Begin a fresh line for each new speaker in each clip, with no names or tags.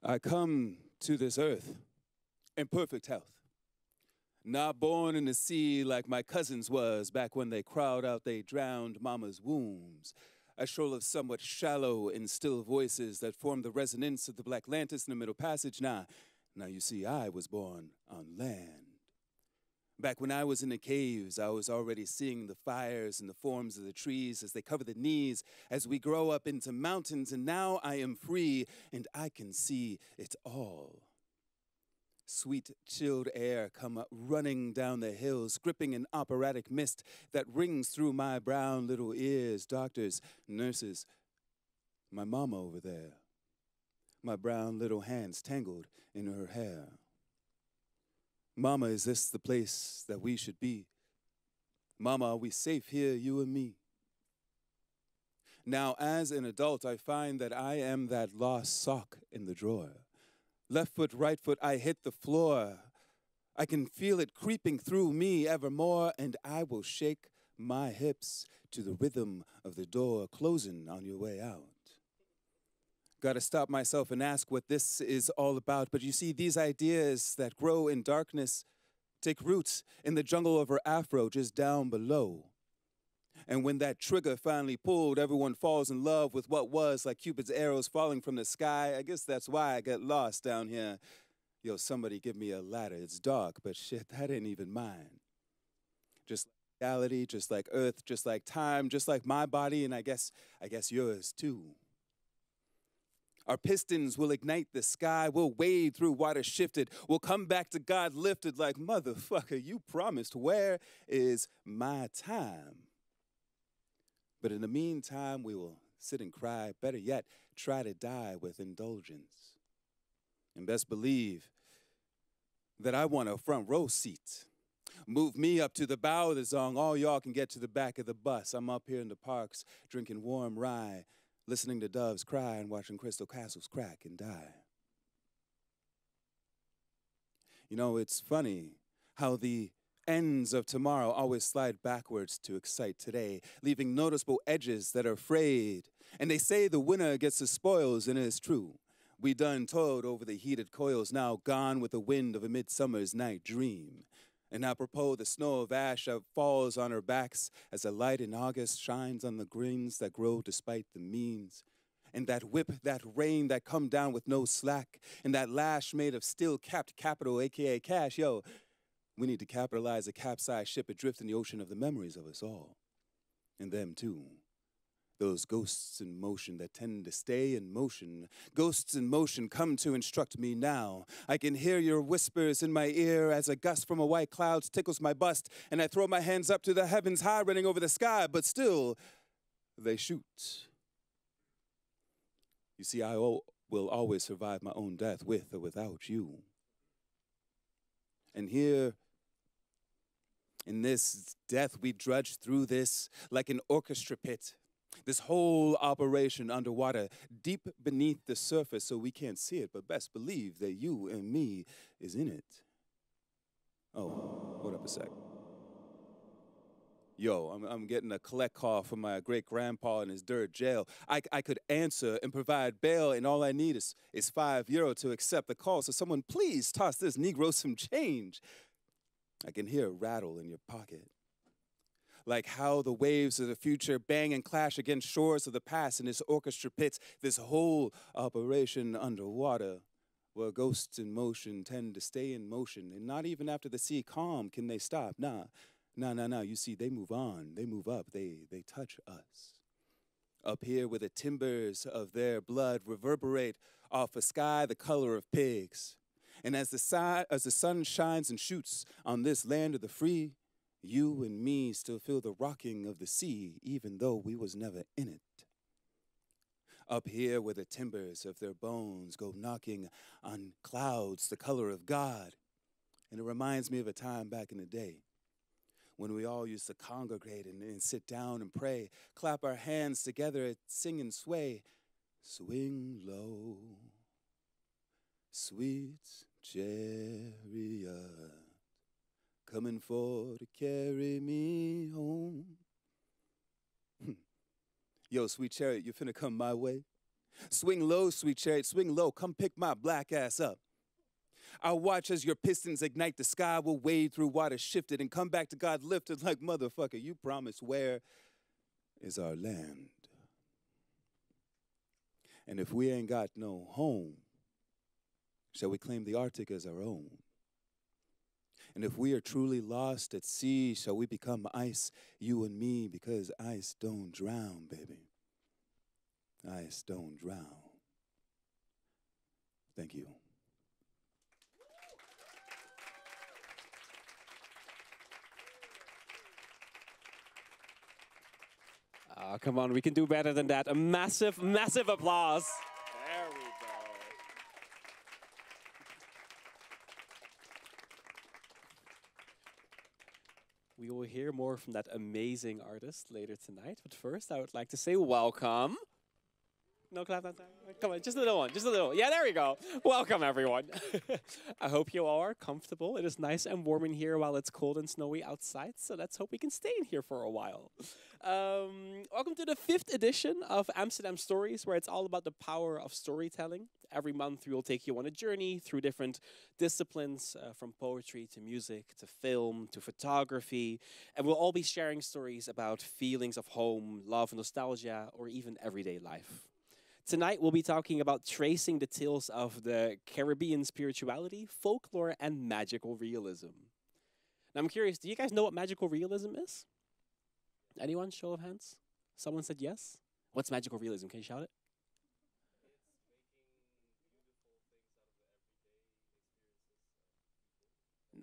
I come to this earth in perfect health, not born in the sea like my cousins was back when they crowd out they drowned mama's wombs. A shoal of somewhat shallow and still voices that form the resonance of the Black Lantis in the Middle Passage. Now you see, I was born on land. Back when I was in the caves, I was already seeing the fires and the forms of the trees as they cover the knees as we grow up into mountains, and now I am free and I can see it all. Sweet, chilled air come running down the hills, gripping an operatic mist that rings through my brown little ears. Doctors, nurses, my mama over there, my brown little hands tangled in her hair. Mama, is this the place that we should be? Mama, are we safe here, you and me? Now, as an adult, I find that I am that lost sock in the drawer. Left foot, right foot, I hit the floor. I can feel it creeping through me evermore, and I will shake my hips to the rhythm of the door closing on your way out. Gotta stop myself and ask what this is all about. But you see, these ideas that grow in darkness take roots in the jungle of her afro just down below. And when that trigger finally pulled, everyone falls in love with what was like Cupid's arrows falling from the sky. I guess that's why I get lost down here. Yo, somebody give me a ladder. It's dark, but shit, that ain't even mine. Just like reality, just like earth, just like time, just like my body, and I guess yours too. Our pistons will ignite the sky. We'll wade through water shifted. We'll come back to God lifted like, motherfucker, you promised. Where is my time? But in the meantime, we will sit and cry. Better yet, try to die with indulgence. And best believe that I want a front row seat. Move me up to the bow of the zong. All y'all can get to the back of the bus. I'm up here in the parks drinking warm rye, listening to doves cry and watching crystal castles crack and die. You know, it's funny how the ends of tomorrow always slide backwards to excite today, leaving noticeable edges that are frayed. And they say the winner gets the spoils, and it is true. We done toiled over the heated coils, now gone with the wind of a midsummer's night dream. And apropos, the snow of ash that falls on our backs as the light in August shines on the greens that grow despite the means. And that whip, that rain that come down with no slack, and that lash made of steel-capped capital, a.k.a. cash, yo, we need to capitalize a capsized ship adrift in the ocean of the memories of us all. And them too. Those ghosts in motion that tend to stay in motion. Ghosts in motion come to instruct me now. I can hear your whispers in my ear as a gust from a white cloud tickles my bust, and I throw my hands up to the heavens high, running over the sky, but still, they shoot. You see, I will always survive my own death with or without you. And here, in this death, we drudge through this like an orchestra pit. This whole operation underwater, deep beneath the surface so we can't see it, but best believe that you and me is in it. Oh, hold up a sec. Yo, I'm getting a collect call from my great-grandpa in his dirt jail. I could answer and provide bail, and all I need is €5 to accept the call. So someone please toss this Negro some change. I can hear a rattle in your pocket. Like how the waves of the future bang and clash against shores of the past in this orchestra pit, this whole operation underwater, where ghosts in motion tend to stay in motion, and not even after the sea calm can they stop. Nah. You see, they move on, they move up, they touch us. Up here where the timbers of their blood reverberate off a sky the color of pigs. And as the sun shines and shoots on this land of the free, you and me still feel the rocking of the sea, even though we was never in it. Up here where the timbers of their bones go knocking on clouds the color of God. And it reminds me of a time back in the day when we all used to congregate and sit down and pray, clap our hands together, sing and sway. Swing low, sweet chariot, coming for to carry me home. Yo, sweet chariot, you finna come my way? Swing low, sweet chariot, swing low, come pick my black ass up. I'll watch as your pistons ignite, the sky will wade through water shifted and come back to God lifted like motherfucker, you promised, where is our land? And if we ain't got no home, shall we claim the Arctic as our own? And if we are truly lost at sea, shall we become ice, you and me, because ice don't drown, baby. Ice don't drown. Thank you.
Oh, come on, we can do better than that. A massive, massive applause. There we go. We will hear more from that amazing artist later tonight. But first, I would like to say welcome. No clap that time? Come on, just a little one, just a little. Yeah, there we go. Welcome, everyone. I hope you all are comfortable. It is nice and warm in here while it's cold and snowy outside. So let's hope we can stay in here for a while. Welcome to the 5th edition of Amsterdam Stories, where it's all about the power of storytelling. Every month, we will take you on a journey through different disciplines, from poetry to music to film to photography. And we'll all be sharing stories about feelings of home, love, nostalgia, or even everyday life. Tonight, we'll be talking about tracing the tales of the Caribbean spirituality, folklore, and magical realism. Now, I'm curious, do you guys know what magical realism is? Anyone? Show of hands? Someone said yes? What's magical realism? Can you shout it?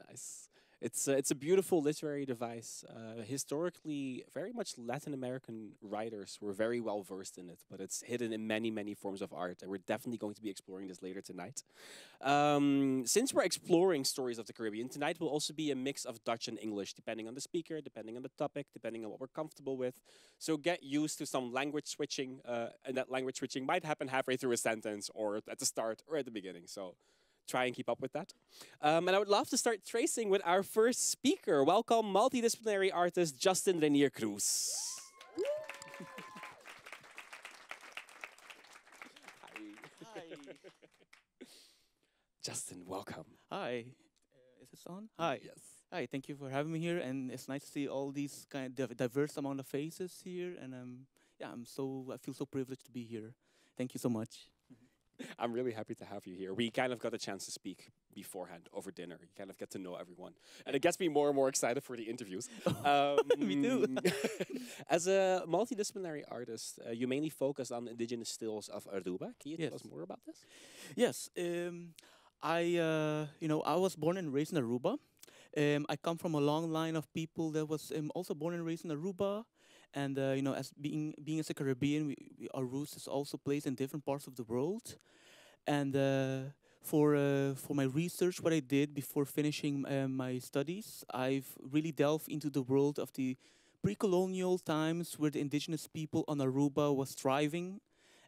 Nice. It's a beautiful literary device. Historically, very much Latin American writers were very well versed in it, but it's hidden in many, many forms of art, and we're definitely going to be exploring this later tonight. Since we're exploring stories of the Caribbean, tonight will also be a mix of Dutch and English, depending on the speaker, depending on the topic, depending on what we're comfortable with. So get used to some language switching, and that language switching might happen halfway through a sentence, or at the start, or at the beginning. So try and keep up with that. And I would love to start tracing with our first speaker. Welcome, multidisciplinary artist Justin Renier Cruz. Hi. Justin, welcome.
Hi. Is this on? Hi.
Yes.
Hi, thank you for having me here, and it's nice to see all these kind of diverse amount of faces here, and yeah, I feel so privileged to be here. Thank you so much.
I'm really happy to have you here. We kind of got a chance to speak beforehand over dinner. You kind of get to know everyone. And it gets me more and more excited for the interviews.
Me too.
As a multidisciplinary artist, you mainly focus on indigenous stills of Aruba. Can you tell us more about this?
Yes. I was born and raised in Aruba. I come from a long line of people that was also born and raised in Aruba. And as being as a Caribbean, our roots is also placed in different parts of the world. And for my research, what I did before finishing my studies, I've really delved into the world of the pre-colonial times where the indigenous people on Aruba was thriving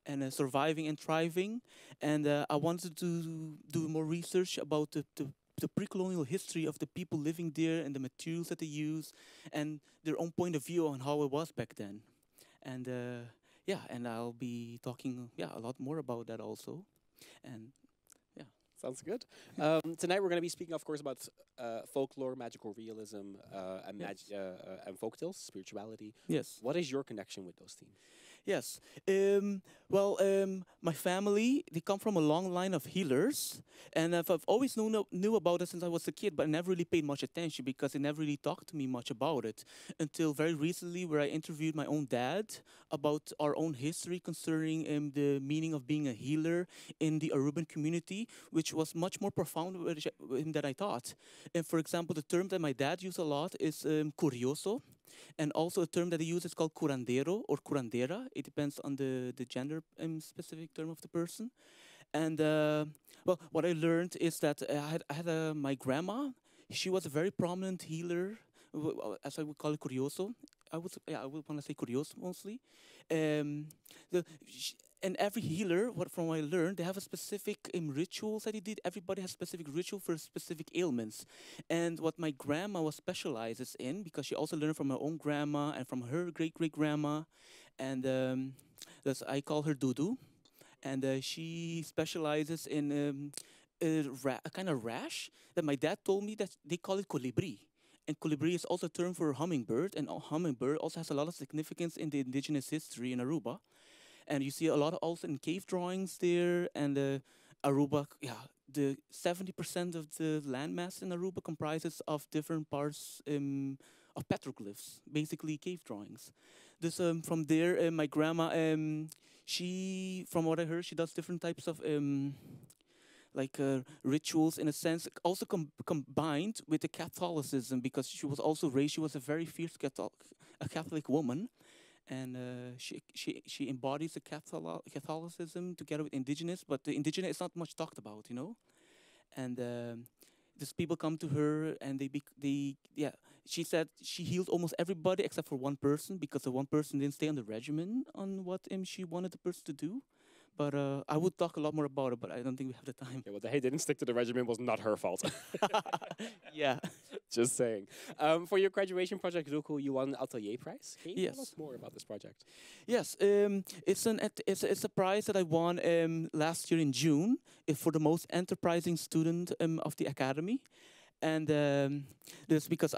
and surviving and thriving. And I wanted to do more research about the pre-colonial history of the people living there and the materials that they use and their own point of view on how it was back then. And and I'll be talking a lot more about that also. And yeah.
Sounds good. Tonight we're going to be speaking, of course, about folklore, magical realism, and, and folktales, spirituality.
Yes.
What is your connection with those themes?
Yes. My family, they come from a long line of healers. And I've always knew about it since I was a kid, but I never really paid much attention because they never really talked to me much about it. Until very recently, where I interviewed my own dad about our own history concerning the meaning of being a healer in the Aruban community, which was much more profound with him than I thought. And for example, the term that my dad used a lot is curioso. And also a term that he uses is called curandero or curandera. It depends on the gender specific term of the person. And what I learned is that I had my grandma. She was a very prominent healer, as I would call it, curioso. I would want to say curioso mostly. And every healer, from what I learned, they have a specific rituals that they did. Everybody has specific ritual for specific ailments. And what my grandma was specializes in, because she also learned from her own grandma and from her great-great-grandma, and I call her Dudu. and she specializes in a kind of rash that my dad told me that they call it colibri. And colibri is also a term for hummingbird, and hummingbird also has a lot of significance in the indigenous history in Aruba. And you see a lot of also in cave drawings there, and Aruba, yeah, the 70% of the landmass in Aruba comprises of different parts of petroglyphs, basically cave drawings. Dus from there, my grandma, she, from what I heard, she does different types of like rituals in a sense, also combined with the Catholicism, because she was also raised. She was a very fierce a Catholic woman, and she embodies the Catholicism together with indigenous. But the indigenous is not much talked about, you know. And these people come to her, and they yeah. She said she healed almost everybody except for one person, because the one person didn't stay on the regimen on what she wanted the person to do. But I would talk a lot more about it, but I don't think we have the time.
Yeah, well, they didn't stick to the regimen was not her fault.
Yeah.
Just saying. For your graduation project, Ruku, you won an Atelier Prize. Can you tell us more about this project?
Yes, it's a prize that I won last year in June for the most enterprising student of the academy. And this because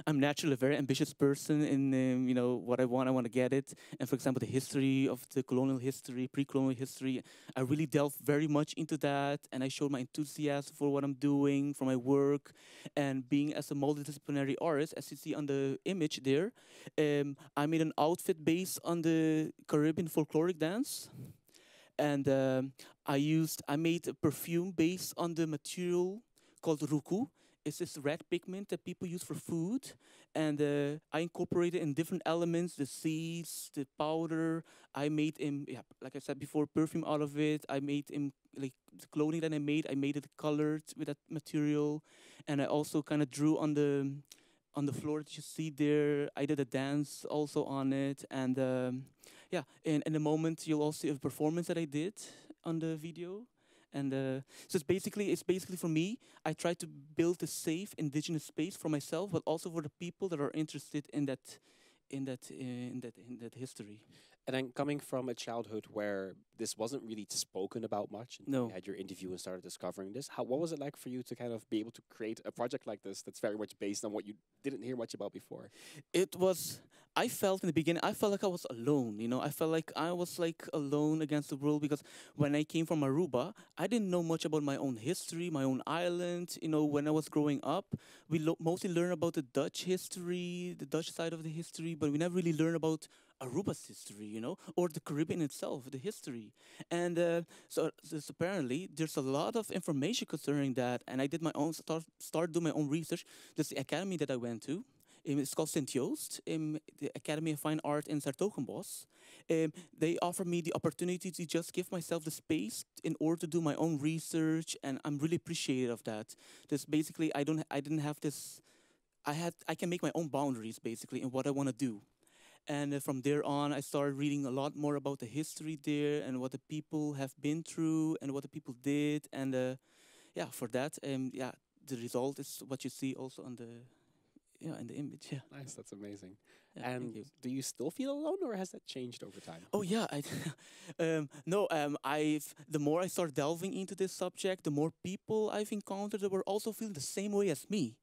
I'm naturally a very ambitious person in you know what I want to get it. And for example, the history of the colonial history, pre-colonial history, I really delved very much into that, and I showed my enthusiasm for what I'm doing, for my work, and being as a multidisciplinary artist, as you see on the image there. I made an outfit based on the Caribbean folkloric dance. And I made a perfume based on the material called ruku. It's this red pigment that people use for food, and I incorporated in different elements, the seeds, the powder. I made yeah, like I said before, perfume out of it. I made like the clothing that I made it colored with that material, and I also kind of drew on the floor that you see there. I did a dance also on it, and yeah, in a moment you'll also see a performance that I did on the video. And so it's basically for me. I try to build a safe indigenous space for myself, but also for the people that are interested in that history.
And then coming from a childhood where this wasn't really spoken about much, and
No.
you had your interview and started discovering this, what was it like for you to kind of be able to create a project like this that's very much based on what you didn't hear much about before?
It was. I felt in the beginning. I felt like I was alone. You know, I felt like I was like alone against the world, because when I came from Aruba, I didn't know much about my own history, my own island. You know, when I was growing up, we mostly learned about the Dutch history, the Dutch side of the history, but we never really learned about Aruba's history, you know, or the Caribbean itself, the history. And so apparently there's a lot of information concerning that. And I did my own, start doing my own research. There's the academy that I went to. It's called Sint-Joost, the Academy of Fine Art in 's-Hertogenbosch. They offered me the opportunity to just give myself the space in order to do my own research, and I'm really appreciative of that. Just basically, I didn't have this. I can make my own boundaries basically in what I want to do. And from there on, I started reading a lot more about the history there and what the people have been through and what the people did. And yeah, for that, yeah, the result is what you see also on the in the image. Yeah.
Nice, that's amazing.
Yeah,
And do you still feel alone, or has that changed over time?
Oh yeah, no. The more I start delving into this subject, the more people I've encountered that were also feeling the same way as me.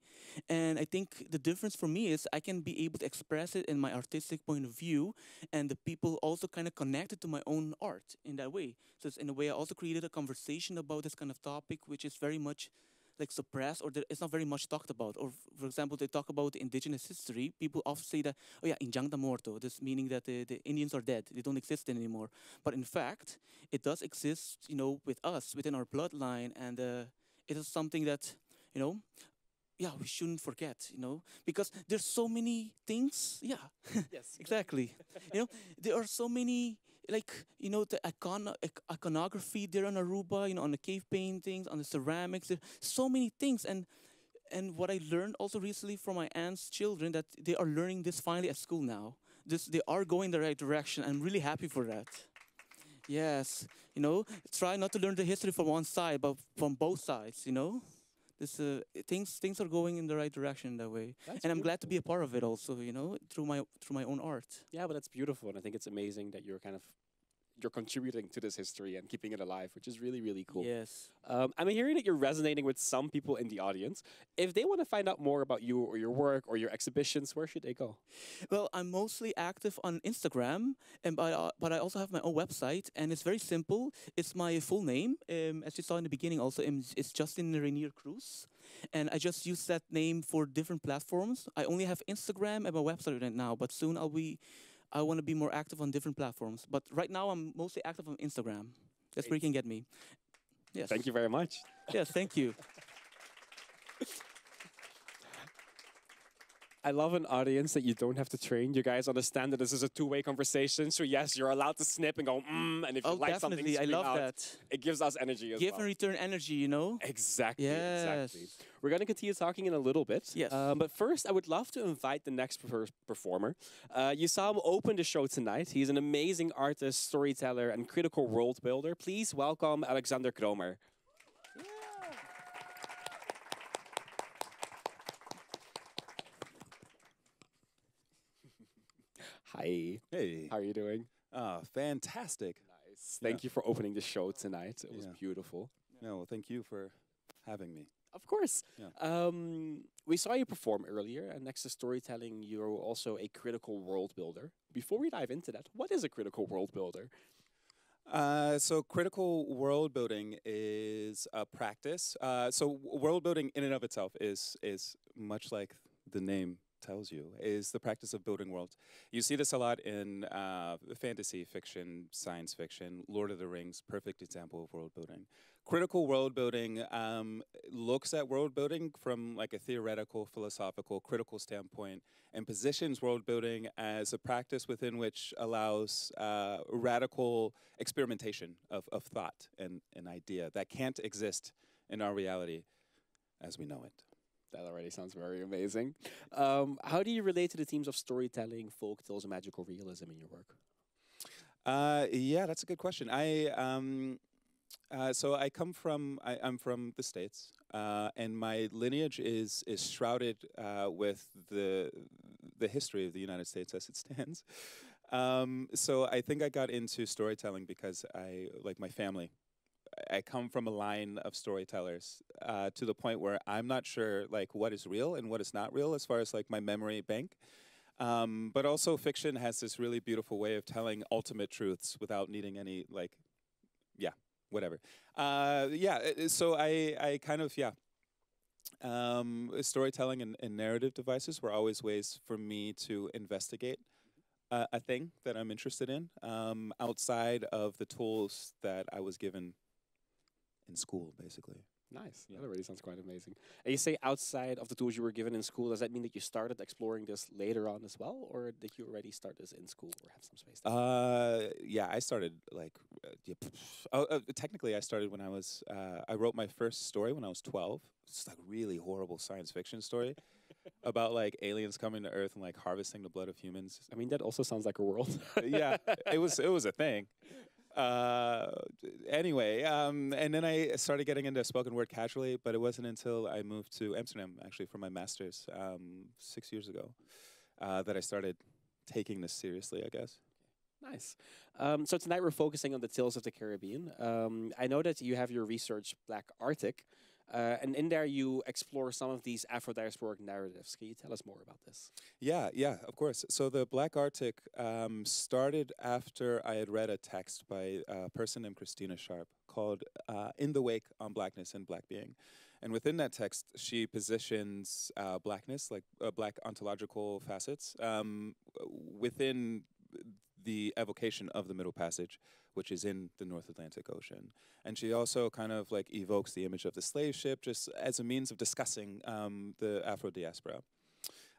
And I think the difference for me is I can be able to express it in my artistic point of view, and the people also kind of connected to my own art in that way. So it's in a way I also created a conversation about this kind of topic, which is very much like suppressed, or it's not very much talked about. Or for example, they talk about the indigenous history. People often say that, oh yeah, Injang da Morto, this meaning that the Indians are dead, they don't exist anymore. But in fact, it does exist, you know, with us, within our bloodline, and it is something that, you know, yeah, we shouldn't forget, you know, because there's so many things. Yeah,
Yes.
exactly. You know, there are so many, like, you know, the iconography there on Aruba, you know, on the cave paintings, on the ceramics, there so many things. And what I learned also recently from my aunt's children, that they are learning this finally at school now. They are going the right direction. I'm really happy for that. Yes, you know, try not to learn the history from one side, but from both sides, you know. This things are going in the right direction that way,
That's
and I'm glad to be
beautiful.
a part of it also. You know, through my own art.
Yeah, but that's beautiful, and I think it's amazing that you're kind of you're contributing to this history and keeping it alive, which is really, really cool.
Yes.
I'm hearing that you're resonating with some people in the audience. If they want to find out more about you or your work or your exhibitions, where should they go?
Well, I'm mostly active on Instagram, and but I also have my own website, and it's very simple. It's my full name, as you saw in the beginning. Also, it's Justin Rainier Cruz, and I just use that name for different platforms. I only have Instagram and my website right now, but soon I want to be more active on different platforms. But right now, I'm mostly active on Instagram. That's where you can get me. Yes.
Thank you very much.
Yes, thank you.
I love an audience that you don't have to train. You guys understand that this is a two-way conversation. So yes, you're allowed to snip and go, and if you like something,
definitely. I
scream
love
out.
that.
It gives us energy as
Give
well.
and return energy, you know?
Exactly,
Yes.
exactly. We're going to continue talking in a little bit.
Yes.
But first, I would love to invite the next performer. You saw him open the show tonight. He's an amazing artist, storyteller, and critical world builder. Please welcome Alexander Kromer. Hi.
Hey.
How are you doing?
Fantastic.
Nice. Thank you for opening the show tonight. It was
Yeah.
beautiful.
No, well, thank you for having me.
Of course.
Yeah.
We saw you perform earlier, and next to storytelling, you're also a critical world builder. Before we dive into that, what is a critical world builder?
So critical world building is a practice. World building in and of itself is much like the name tells you, is the practice of building worlds. You see this a lot in fantasy fiction, science fiction. Lord of the Rings, perfect example of world building. Critical world building looks at world building from like a theoretical, philosophical, critical standpoint, and positions world building as a practice within which allows radical experimentation of thought and an idea that can't exist in our reality as we know it.
That already sounds very amazing. How do you relate to the themes of storytelling, folktales, and magical realism in your work?
Yeah, that's a good question. I'm from the States, and my lineage is shrouded with the history of the United States as it stands. So I think I got into storytelling because my family. I come from a line of storytellers to the point where I'm not sure like what is real and what is not real as far as like my memory bank. But also fiction has this really beautiful way of telling ultimate truths without needing any whatever. So I kind of, storytelling and narrative devices were always ways for me to investigate a thing that I'm interested in outside of the tools that I was given in school, basically.
Nice. Yeah. That already sounds quite amazing. And you say outside of the tools you were given in school, does that mean that you started exploring this later on as well? Or did you already start this in school or have some space?
I started like, technically I started when I was, I wrote my first story when I was 12. It's like a really horrible science fiction story about like aliens coming to Earth and like harvesting the blood of humans.
I mean, that also sounds like a world.
Yeah, it was a thing. Anyway, and then I started getting into spoken word casually, but it wasn't until I moved to Amsterdam, actually, for my master's 6 years ago, that I started taking this seriously, I guess.
Nice. So tonight we're focusing on the tales of the Caribbean. I know that you have your research, Black Arctic, and in there you explore some of these Afro-diasporic narratives. Can you tell us more about this?
Yeah, of course. So the Black Arctic started after I had read a text by a person named Christina Sharp called In the Wake on Blackness and Black Being. And within that text, she positions blackness, like black ontological facets, within the evocation of the Middle Passage, which is in the North Atlantic Ocean. And she also kind of like evokes the image of the slave ship just as a means of discussing the Afro diaspora.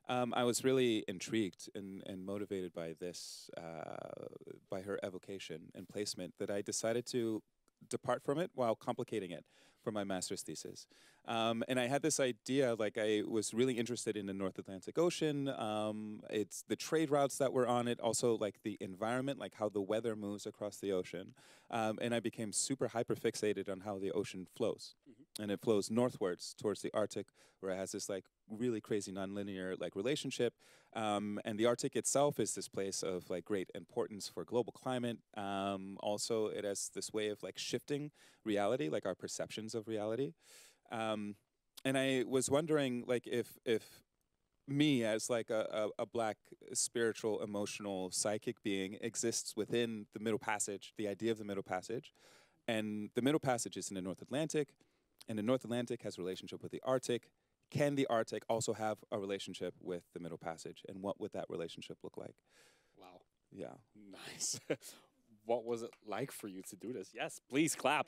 I was really intrigued and motivated by this, by her evocation and placement, that I decided to depart from it while complicating it for my master's thesis. And I had this idea, like I was really interested in the North Atlantic Ocean. It's the trade routes that were on it, also like the environment, like how the weather moves across the ocean. And I became super hyper-fixated on how the ocean flows. Mm-hmm. And it flows northwards towards the Arctic, where it has this like really crazy nonlinear like relationship. And the Arctic itself is this place of like great importance for global climate. Also, it has this way of like shifting reality, like our perceptions of reality. And I was wondering, like, if me as like a black spiritual, emotional, psychic being exists within the Middle Passage, the idea of the Middle Passage, and the Middle Passage is in the North Atlantic, and the North Atlantic has a relationship with the Arctic. Can the Arctic also have a relationship with the Middle Passage, and what would that relationship look like?
Wow.
Yeah.
Nice. What was it like for you to do this? Yes, please clap.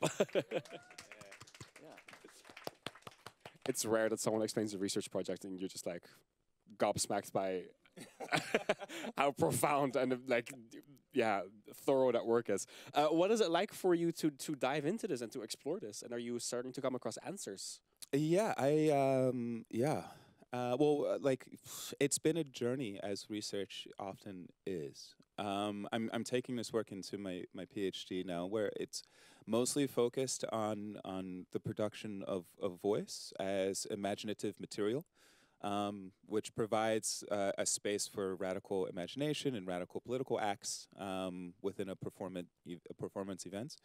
It's rare that someone explains a research project and you're just like gobsmacked by how profound and like, yeah, thorough that work is. What is it like for you to dive into this and to explore this? And are you starting to come across answers?
Yeah, like it's been a journey, as research often is. I'm taking this work into my PhD now, where it's mostly focused on the production of voice as imaginative material, which provides a space for radical imagination and radical political acts within a performance event.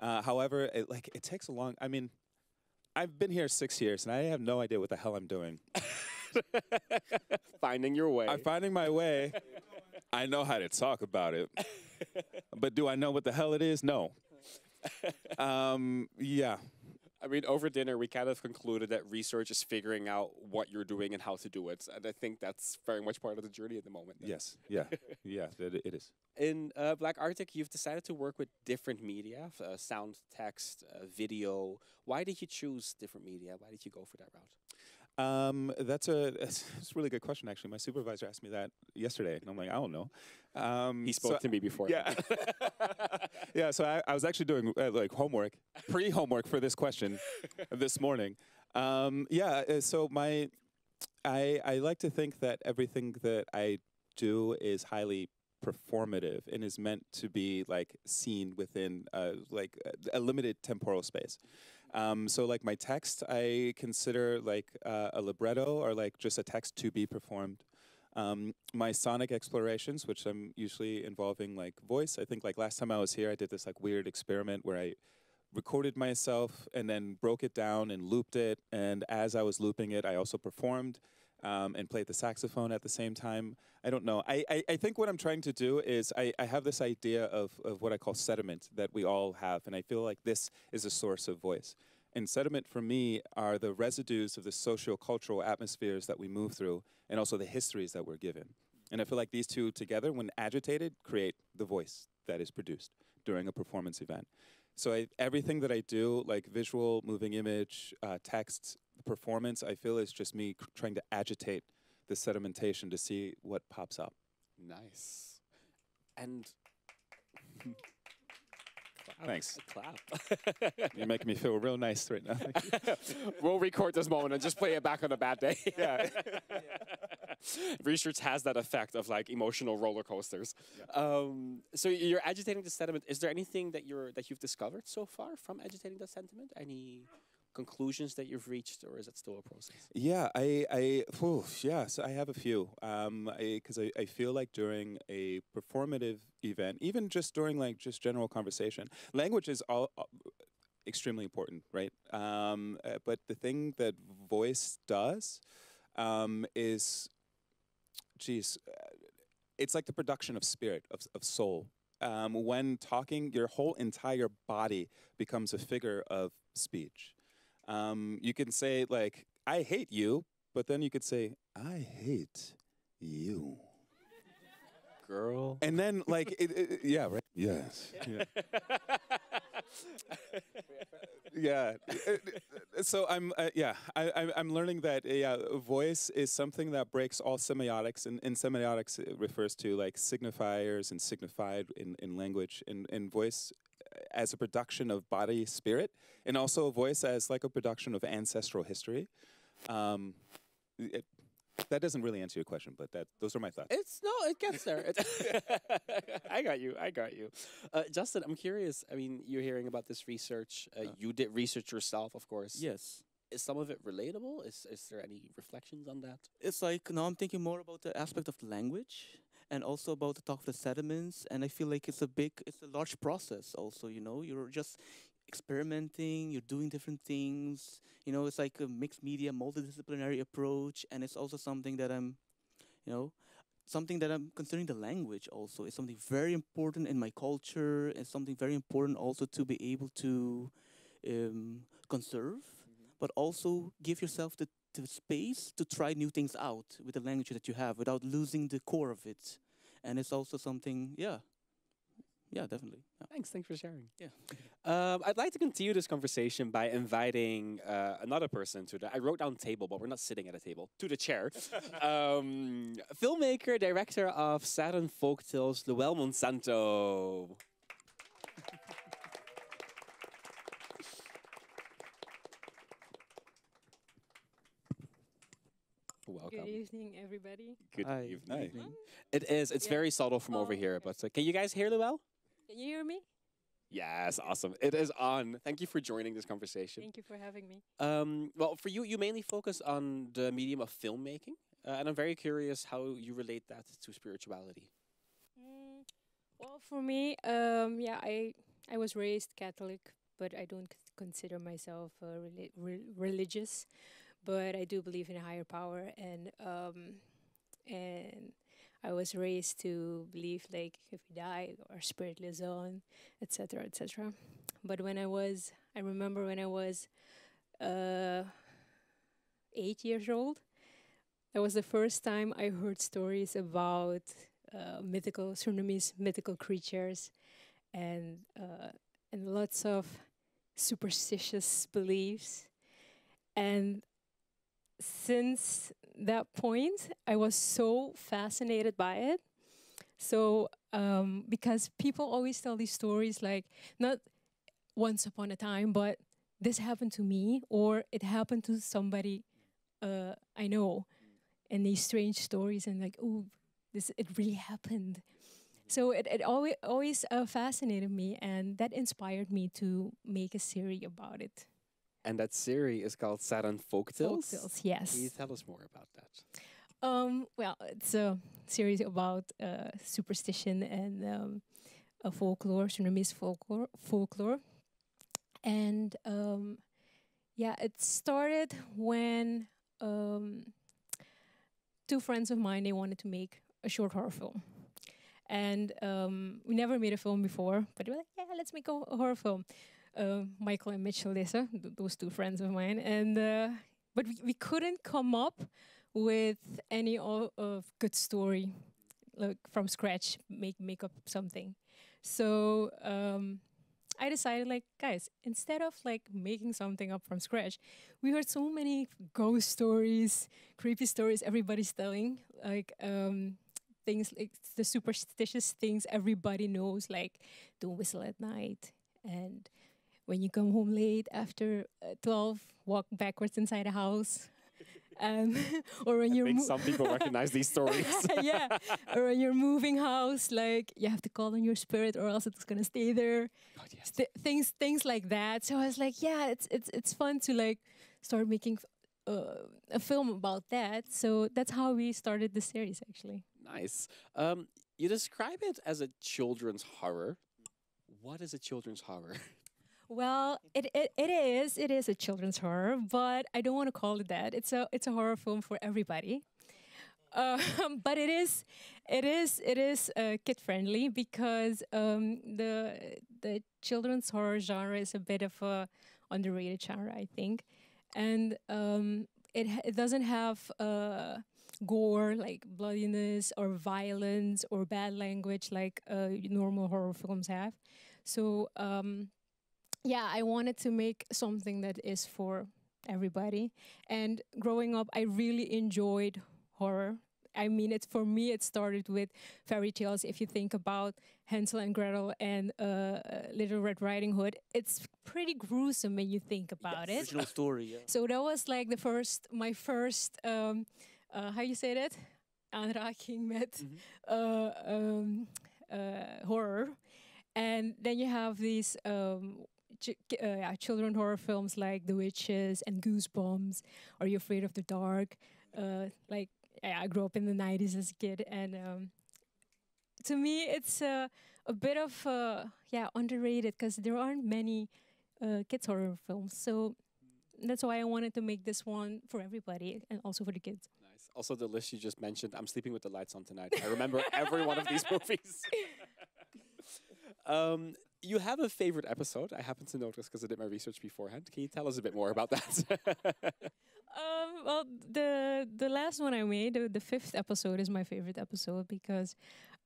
However, it takes a long. I mean, I've been here 6 years, and I have no idea what the hell I'm doing.
Finding your way.
I'm finding my way. I know how to talk about it. But do I know what the hell it is? No. Yeah.
I mean, over dinner, we kind of concluded that research is figuring out what you're doing and how to do it. And I think that's very much part of the journey at the moment.
Yes. Yeah. Yeah, it is.
In Black Arctic, you've decided to work with different media, sound, text, video. Why did you choose different media? Why did you go for that route?
That's a really good question, actually. My supervisor asked me that yesterday, and I'm like, I don't know.
He spoke to me before.
Yeah. Yeah, so I was actually doing like homework, pre-homework for this question this morning. So I like to think that everything that I do is highly performative and is meant to be like seen within like a limited temporal space. So like my text, I consider like a libretto or like just a text to be performed. My sonic explorations, which I'm usually involving like voice. I think like last time I was here, I did this like weird experiment where I recorded myself and then broke it down and looped it. And as I was looping it, I also performed and played the saxophone at the same time. I don't know. I think what I'm trying to do is I have this idea of what I call sediment that we all have. And I feel like this is a source of voice. And sediment for me are the residues of the socio-cultural atmospheres that we move through and also the histories that we're given. And I feel like these two together, when agitated, create the voice that is produced during a performance event. So everything that I do, like visual, moving image, text, performance, I feel is just me trying to agitate the sedimentation to see what pops up.
Nice. And
thanks.
Clap.
You're making me feel real nice right now.
We'll record this moment and just play it back on a bad day. Yeah. Research has that effect of like emotional roller coasters. Yeah. So you're agitating the sentiment. Is there anything that you've discovered so far from agitating the sentiment? Any conclusions that you've reached, or is it still a process?
Yeah, so I have a few. Because I feel like during a performative event, even just during like just general conversation, language is all extremely important, right? But the thing that voice does is, it's like the production of spirit, of soul. When talking, your whole entire body becomes a figure of speech. You can say like, I hate you, but then you could say, I hate you.
Girl.
And then like, yeah, right? Yes. Yeah. Yeah. So I'm learning that voice is something that breaks all semiotics, and in semiotics it refers to like signifiers and signified in language, and voice as a production of body spirit, and also a voice as like a production of ancestral history. That doesn't really answer your question, but those are my thoughts.
It gets there. I got you. Justin, I'm curious. I mean, you're hearing about this research. You did research yourself, of course.
Yes.
is some of it relatable? Is there any reflections on that?
It's like now I'm thinking more about the aspect of the language and also about the talk of the sediments. And I feel like it's a large process. Also, you're just experimenting, you're doing different things. It's like a mixed media, multidisciplinary approach, and it's also something that you know, something that I'm considering the language also is something very important in my culture. It's something very important also to be able to conserve, but also give yourself the space to try new things out with the language that you have without losing the core of it. And it's also something, yeah, definitely. Yeah.
Thanks for sharing.
Yeah.
I'd like to continue this conversation by inviting another person to I wrote down table, but we're not sitting at a table, to the chair. Filmmaker, director of Saturn Folktales, Luel Monsanto. Welcome.
Good evening, everybody.
Good
Hi.
evening.
Evening.
It's
Yeah.
very subtle from over
Oh,
here,
okay.
but can you guys hear Luel?
Can you hear me?
Yes, awesome. It is on. Thank you for joining this conversation.
Thank you for having me.
Well, for you mainly focus on the medium of filmmaking, and I'm very curious how you relate that to spirituality.
Well, for me, yeah, I was raised Catholic, but I don't consider myself religious. But I do believe in a higher power, and I was raised to believe like if we die, our spirit lives on, etc., etc. But I remember when I was 8 years old. That was the first time I heard stories about mythical Surinamese mythical creatures, and lots of superstitious beliefs. And since that point, I was so fascinated by it. So, because people always tell these stories like, not once upon a time, but this happened to me, or it happened to somebody I know, and these strange stories, and like, oh, it really happened. So it always fascinated me, and that inspired me to make a series about it.
And that series is called Saturn Folktales.
Folktales, yes.
Can you tell us more about that?
Well, it's a series about superstition and folklore, Surinamese folklore. And yeah, it started when two friends of mine, they wanted to make a short horror film. And we never made a film before, but we were like, yeah, let's make a horror film. Michael and Mitchell Lissa, those two friends of mine. And but we couldn't come up with any of good story, like from scratch, make up something. So I decided, like, guys, instead of like making something up from scratch, we heard so many ghost stories, creepy stories everybody's telling, like things like the superstitious things everybody knows, like don't whistle at night, and when you come home late after 12, walk backwards inside a house. Or when
I
you're
think some people recognize these stories.
yeah, or when you're moving house, like you have to call on your spirit, or else it's gonna stay there.
God, yes.
Things like that. So I was like, yeah, it's fun to like start making a film about that. So that's how we started the series, actually.
Nice. You describe it as a children's horror. What is a children's horror?
Well, it is a children's horror, but I don't want to call it that. It's a horror film for everybody. But it is kid friendly because the children's horror genre is a bit of a underrated genre, I think, and it doesn't have gore, like bloodiness or violence or bad language like normal horror films have. So yeah, I wanted to make something that is for everybody. And growing up, I really enjoyed horror. I mean, for me, it started with fairy tales. If you think about Hansel and Gretel and Little Red Riding Hood, it's pretty gruesome when you think about it.
Original story, yeah.
So that was like my first, how you say that? Aanraking met horror. And then you have these children horror films like The Witches and Goosebumps. Are You Afraid of the Dark? Like I grew up in the 90s as a kid, and to me it's a bit of underrated because there aren't many kids horror films. So that's why I wanted to make this one for everybody and also for the kids.
Nice. Also, the list you just mentioned, I'm Sleeping with the Lights On Tonight. I remember every one of these movies. You have a favorite episode. I happen to notice because I did my research beforehand. Can you tell us a bit more about that?
Well, the last one I made, the fifth episode, is my favorite episode because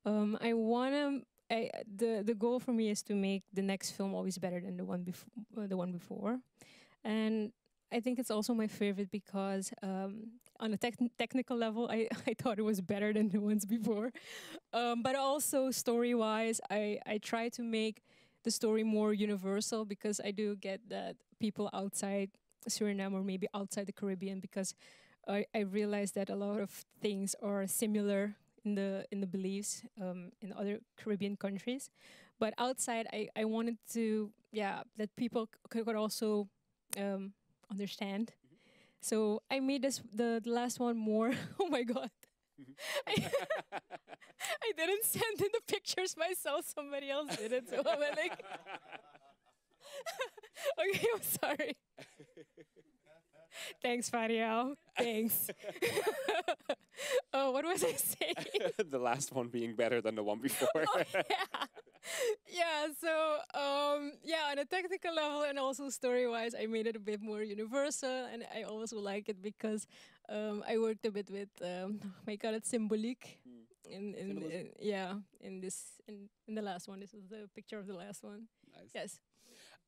I wanna. The goal for me is to make the next film always better than the one before, and I think it's also my favorite because on a technical level, I thought it was better than the ones before, but also story-wise, I try to make the story more universal because I do get that people outside Suriname or maybe outside the Caribbean, because I realize that a lot of things are similar in the beliefs in other Caribbean countries, but outside I wanted to that people could also understand. So I made the last one more. Oh my god. I didn't send in the pictures myself, somebody else did it, so I'm like okay, I'm sorry. Thanks, Fariel. Thanks. Oh, what was I saying?
The last one being better than the one before.
Oh, yeah. Yeah, so on a technical level and also story-wise, I made it a bit more universal, and I also like it because I worked a bit with my god, it's symbolic. In the last one. This is the picture of the last one.
Nice.
Yes.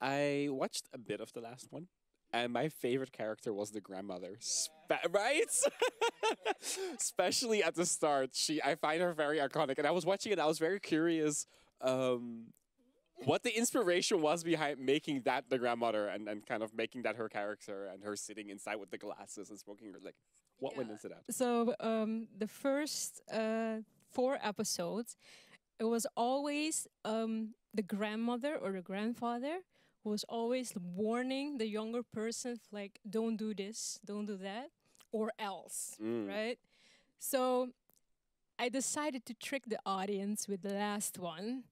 I watched a bit of the last one, and my favorite character was the grandmother. Right? Especially at the start. I find her very iconic. And I was watching it, I was very curious what the inspiration was behind making that the grandmother and kind of making that her character and her sitting inside with the glasses and smoking. Like, what went into that?
So the first 4 episodes, it was always the grandmother or the grandfather who was always warning the younger person, like, don't do this, don't do that, or else, right? So I decided to trick the audience with the last one,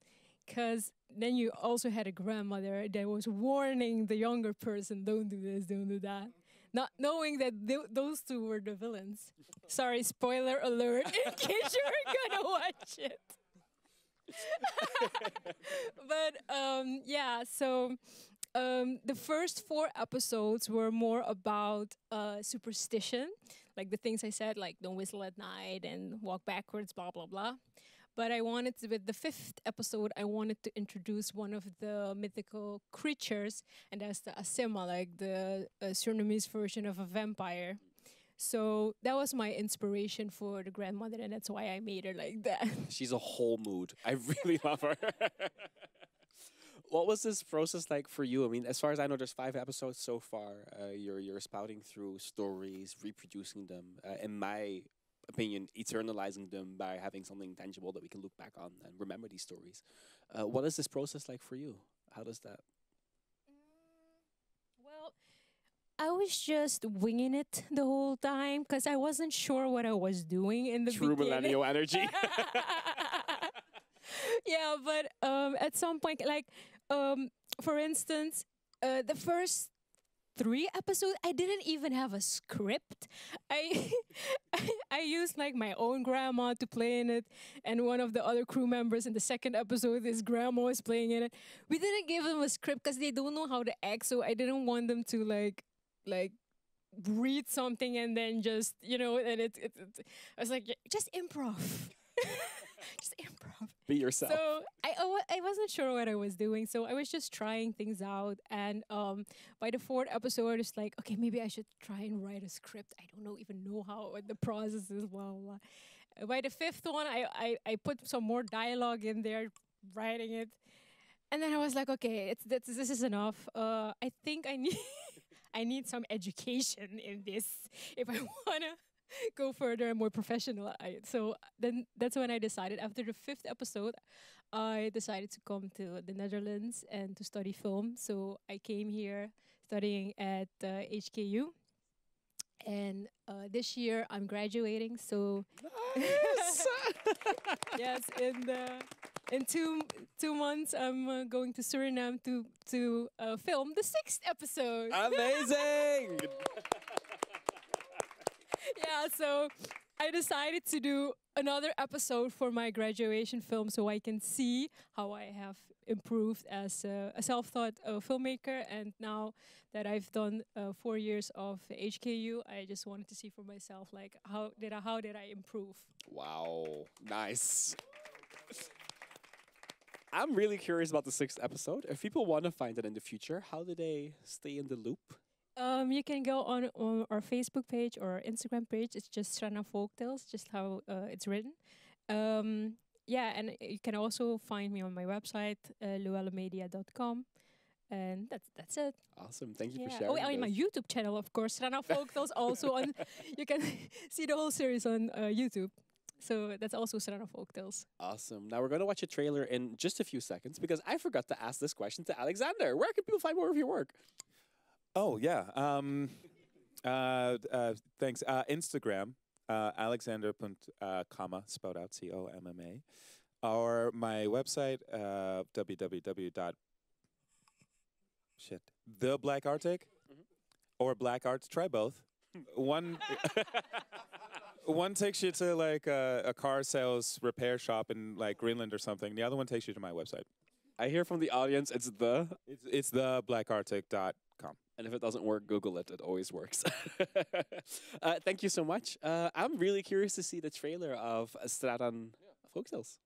because then you also had a grandmother that was warning the younger person, don't do this, don't do that, not knowing that those two were the villains. Sorry, spoiler alert, in case you were gonna watch it. But so the first 4 episodes were more about superstition, like the things I said, like don't whistle at night and walk backwards, blah blah blah. But I wanted to, with the 5th episode, I wanted to introduce one of the mythical creatures, and that's the Asima, like the Surinamese version of a vampire. So that was my inspiration for the grandmother, and that's why I made her like that.
She's a whole mood. I really love her. What was this process like for you? I mean, as far as I know, there's 5 episodes so far. You're spouting through stories, reproducing them. In my opinion, eternalizing them by having something tangible that we can look back on and remember these stories. What is this process like for you? How does that?
Well, I was just winging it the whole time because I wasn't sure what I was doing in the
True
beginning.
millennial energy.
Yeah, but at some point, like, for instance, the first 3 episodes, I didn't even have a script. I I used like my own grandma to play in it, and one of the other crew members in the second episode, his grandma was playing in it. We didn't give them a script because they don't know how to act, so I didn't want them to like read something and then just, and I was like, just improv. Just improv.
Be yourself.
So I wasn't sure what I was doing, so I was just trying things out. And by the 4th episode, it's like, okay, maybe I should try and write a script. I don't even know what the process is. Blah, blah, blah. By the 5th one, I put some more dialogue in there, writing it, and then I was like, okay, this is enough. I think I need I need some education in this if I wanna go further and more professional. So then that's when I decided. After the fifth episode, I decided to come to the Netherlands and to study film. So I came here studying at HKU, and this year I'm graduating. So
Nice.
yes, in 2 months I'm going to Suriname to film the sixth episode.
Amazing.
Yeah, so I decided to do another episode for my graduation film so I can see how I have improved as a self-taught filmmaker. And now that I've done 4 years of HKU, I just wanted to see for myself, like, how did I improve?
Wow. Nice. I'm really curious about the sixth episode. If people want to find it in the future, how do they stay in the loop?
You can go on our Facebook page or Instagram page. It's just Strana Folktales, just how it's written. Yeah, and you can also find me on my website, luellemedia.com. And that's it.
Awesome. Thank you for
Yeah.
sharing.
Oh, on my
this.
YouTube channel, of course, Strana Folktales also on. You can see the whole series on YouTube. So that's also Strana Folktales.
Awesome. Now we're going to watch a trailer in just a few seconds because I forgot to ask this question to Alexander. Where can people find more of your work?
Oh, yeah. Thanks. Instagram, Alexander comma, spelled out COMMA. Or my website, The Black Arctic or Black Arts. Try both. One takes you to like a car sales repair shop in like Greenland or something. The other one takes you to my website.
I hear from the audience it's
thebblackarctic.com.
And if it doesn't work, Google it. It always works. Thank you so much. I'm really curious to see the trailer of Stradan Folktales.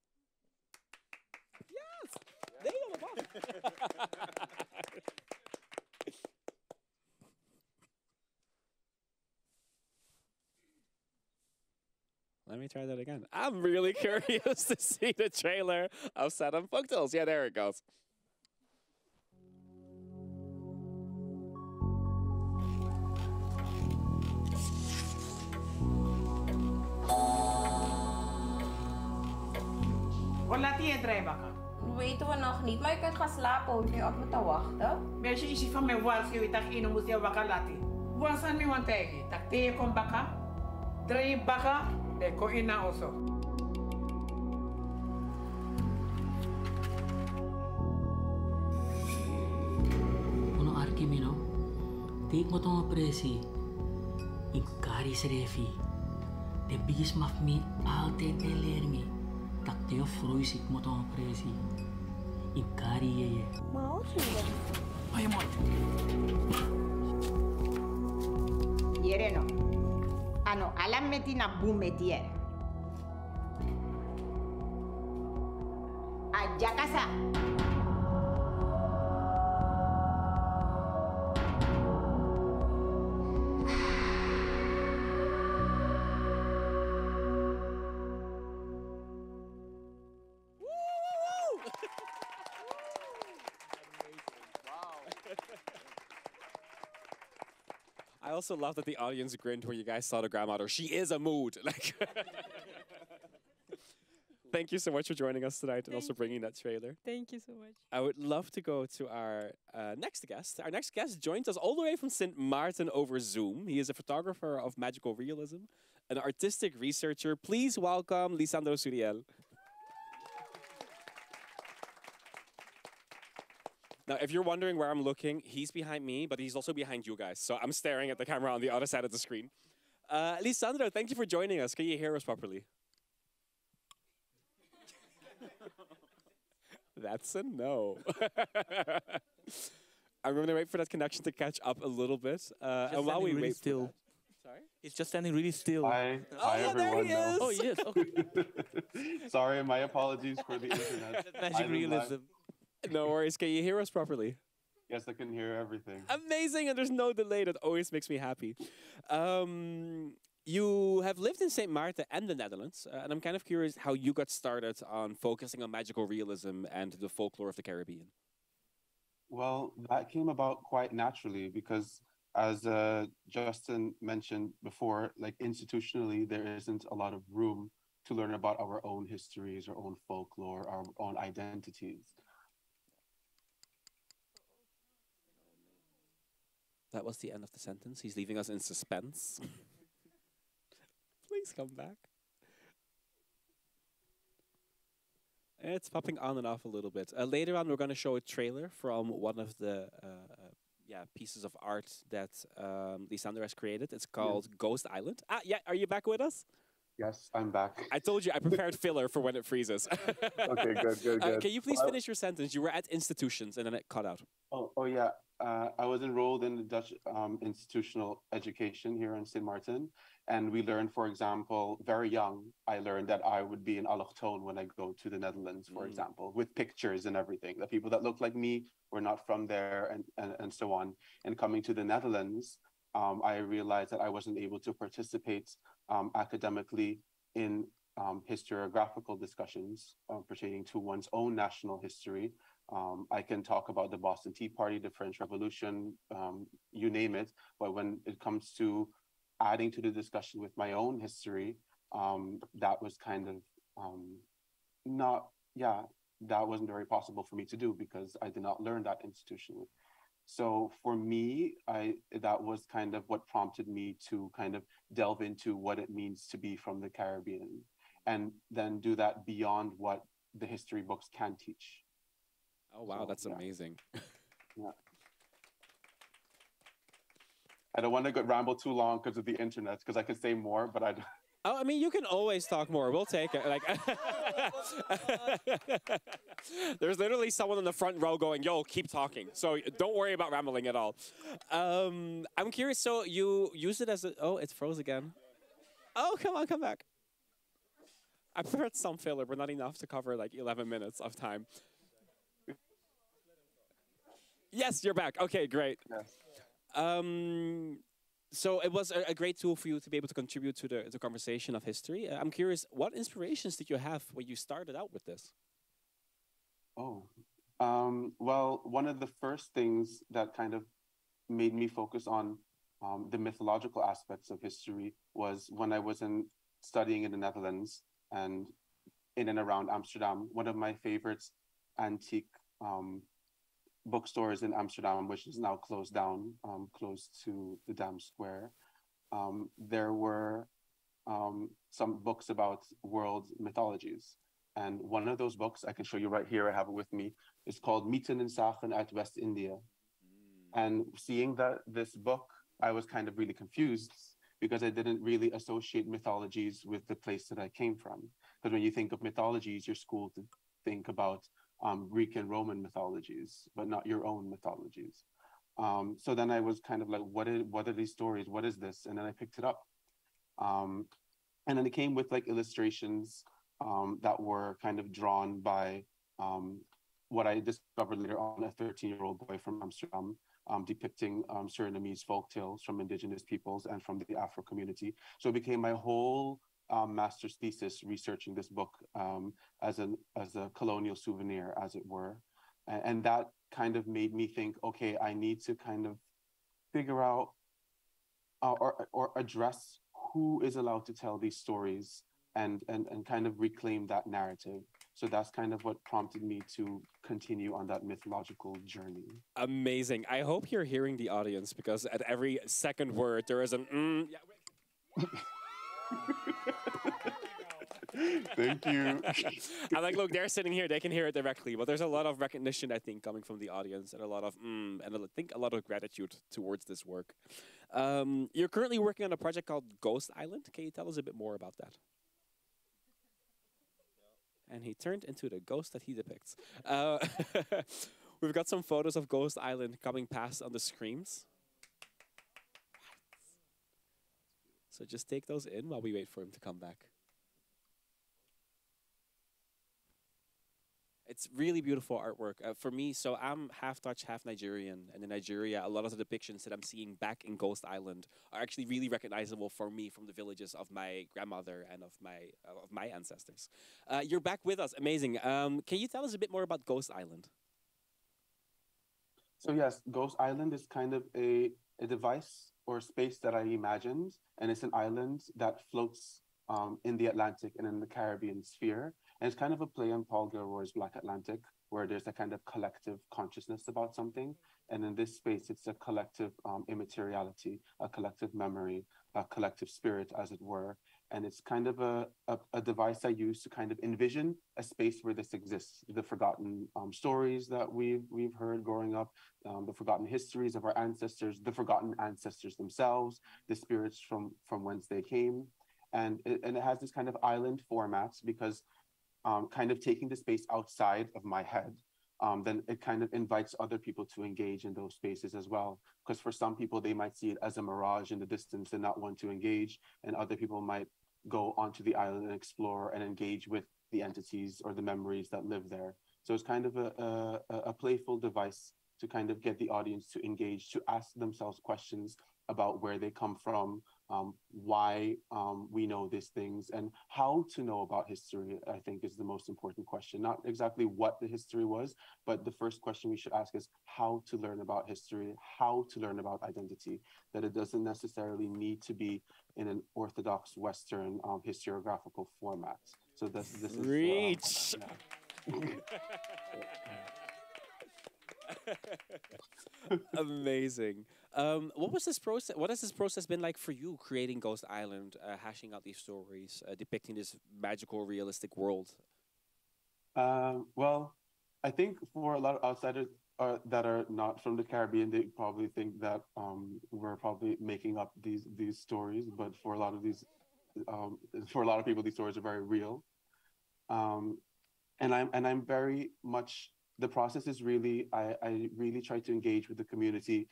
Yes! There you go. Let me try that again. I'm really curious to see the trailer of Stradan Folktales. Yeah, there it goes.
Wat laat je drijven gaan?
Weten we nog niet, maar je kunt gaan slapen, hoef je op me te wachten.
Meisje is van mijn waarschuwing dat je moet je wakker laten. Wat zijn mijn want tegen? Dat je komt bakken, draai bakken, en kom in naar osso.
Ono arkimino, take mo tong presi, inkari serefi, de bis maf mi altijd de lermi, tak teo fruisik mo tong presi, inkari yeye.
Mau sih.
Ayo mo.
Yereno. Ano, alam meti na boom metier. Aja kasa.
I also love that the audience grinned when you guys saw the grandmother. She is a mood. Like, thank you so much for joining us tonight and also bringing that trailer.
Thank you so much.
I would love to go to our next guest. Our next guest joins us all the way from St. Maarten over Zoom. He is a photographer of magical realism, an artistic researcher. Please welcome Lisandro Suriel. Now, if you're wondering where I'm looking, he's behind me, but he's also behind you guys. So I'm staring at the camera on the other side of the screen. Lisandro, thank you for joining us. Can you hear us properly? That's a no. I'm going to wait for that connection to catch up a little bit. And while we
really
wait
still.
for that... Sorry?
He's just standing really still.
Hi,
Oh,
hi
yeah, there
everyone.
he
now.
is.
Oh, yes. Okay.
Sorry, my apologies for the internet.
Magic
I'm
realism.
live.
No worries. Can you hear us properly?
Yes, I can hear everything.
Amazing, and there's no delay. That always makes me happy. You have lived in St. Maarten and the Netherlands, and I'm kind of curious how you got started on focusing on magical realism and the folklore of the Caribbean.
Well, that came about quite naturally because as Justin mentioned before, like institutionally, there isn't a lot of room to learn about our own histories, our own folklore, our own identities.
That was the end of the sentence. He's leaving us in suspense. Please come back. It's popping on and off a little bit. Later on, we're going to show a trailer from one of the pieces of art that Lysander has created. It's called Ghost Island. Yeah, are you back with us?
Yes, I'm back.
I told you I prepared filler for when it freezes.
Okay, good.
Can you please finish your sentence? You were at institutions and then it cut out.
Oh yeah. I was enrolled in the Dutch institutional education here in St. Martin. And we learned, for example, very young, I learned that I would be an allochtoon when I go to the Netherlands, for example, with pictures and everything. The people that look like me were not from there and so on. And coming to the Netherlands, I realized that I wasn't able to participate academically in historiographical discussions pertaining to one's own national history. I can talk about the Boston Tea Party, the French Revolution, you name it. But when it comes to adding to the discussion with my own history, that was kind of that wasn't very possible for me to do because I did not learn that institutionally. So for me, that was kind of what prompted me to kind of delve into what it means to be from the Caribbean, and then do that beyond what the history books can teach.
Oh, wow, so, that's amazing.
Yeah. I don't want to ramble too long because of the internet, because I could say more, but I don't.
Oh, I mean, you can always talk more. We'll take it. Like, there's literally someone in the front row going, "Yo, keep talking." So don't worry about rambling at all. I'm curious. So you use it as a? Oh, it froze again. Oh, come on, come back. I prepared some filler, but not enough to cover like 11 minutes of time. Yes, you're back. Okay, great.
Yes.
So it was a great tool for you to be able to contribute to the conversation of history. I'm curious, what inspirations did you have when you started out with this?
Oh, well, one of the first things that kind of made me focus on the mythological aspects of history was when I was studying in the Netherlands and in and around Amsterdam. One of my favorite antique bookstores in Amsterdam, which is now closed down, close to the Dam Square. There were some books about world mythologies. And one of those books, I can show you right here, I have it with me, is called Mythen en Sagen uit West India. And seeing this book, I was kind of really confused because I didn't really associate mythologies with the place that I came from. Because when you think of mythologies, you're schooled to think about Greek and Roman mythologies, but not your own mythologies. So then I was kind of like, what are these stories? What is this? And then I picked it up. And then it came with like illustrations that were kind of drawn by what I discovered later on, a 13-year-old boy from Amsterdam, depicting Surinamese folktales from indigenous peoples and from the Afro community. So it became my whole master's thesis researching this book as a colonial souvenir, as it were. And that kind of made me think, okay, I need to kind of figure out or address who is allowed to tell these stories and kind of reclaim that narrative. So that's kind of what prompted me to continue on that mythological journey.
Amazing. I hope you're hearing the audience, because at every second word there is an yeah.
Thank you.
I'm like, look, they're sitting here, they can hear it directly, but there's a lot of recognition, I think, coming from the audience, and a lot of and I think a lot of gratitude towards this work. You're currently working on a project called Ghost Island. Can you tell us a bit more about that? And he turned into the ghost that he depicts. We've got some photos of Ghost Island coming past on the screens. So just take those in while we wait for him to come back. It's really beautiful artwork. For me, so I'm half Dutch, half Nigerian. And in Nigeria, a lot of the depictions that I'm seeing back in Ghost Island are actually really recognizable for me from the villages of my grandmother and of my ancestors. You're back with us. Amazing. Can you tell us a bit more about Ghost Island?
So yes, Ghost Island is kind of a a device or space that I imagined, and it's an island that floats in the Atlantic and in the Caribbean sphere. And it's kind of a play on Paul Gilroy's Black Atlantic, where there's a kind of collective consciousness about something. And in this space, it's a collective immateriality, a collective memory, a collective spirit, as it were. And it's kind of a device I use to kind of envision a space where this exists. The forgotten stories that we've heard growing up, the forgotten histories of our ancestors, the forgotten ancestors themselves, the spirits from whence they came. And it has this kind of island format because kind of taking the space outside of my head, then it kind of invites other people to engage in those spaces as well. Because for some people, they might see it as a mirage in the distance and not want to engage. And other people might go onto the island and explore and engage with the entities or the memories that live there. So it's kind of a playful device to kind of get the audience to engage, to ask themselves questions about where they come from, why we know these things, and how to know about history, I think, is the most important question. Not exactly what the history was, but the first question we should ask is how to learn about history, how to learn about identity, that it doesn't necessarily need to be in an orthodox Western historiographical format. So this is...
Reach! Amazing. What was this process? What has this process been like for you, creating Ghost Island, hashing out these stories, depicting this magical, realistic world?
Well, I think for a lot of outsiders that are not from the Caribbean, they probably think that we're probably making up these stories. But for a lot of people, these stories are very real. And I'm very much, the process is really, I really try to engage with the community.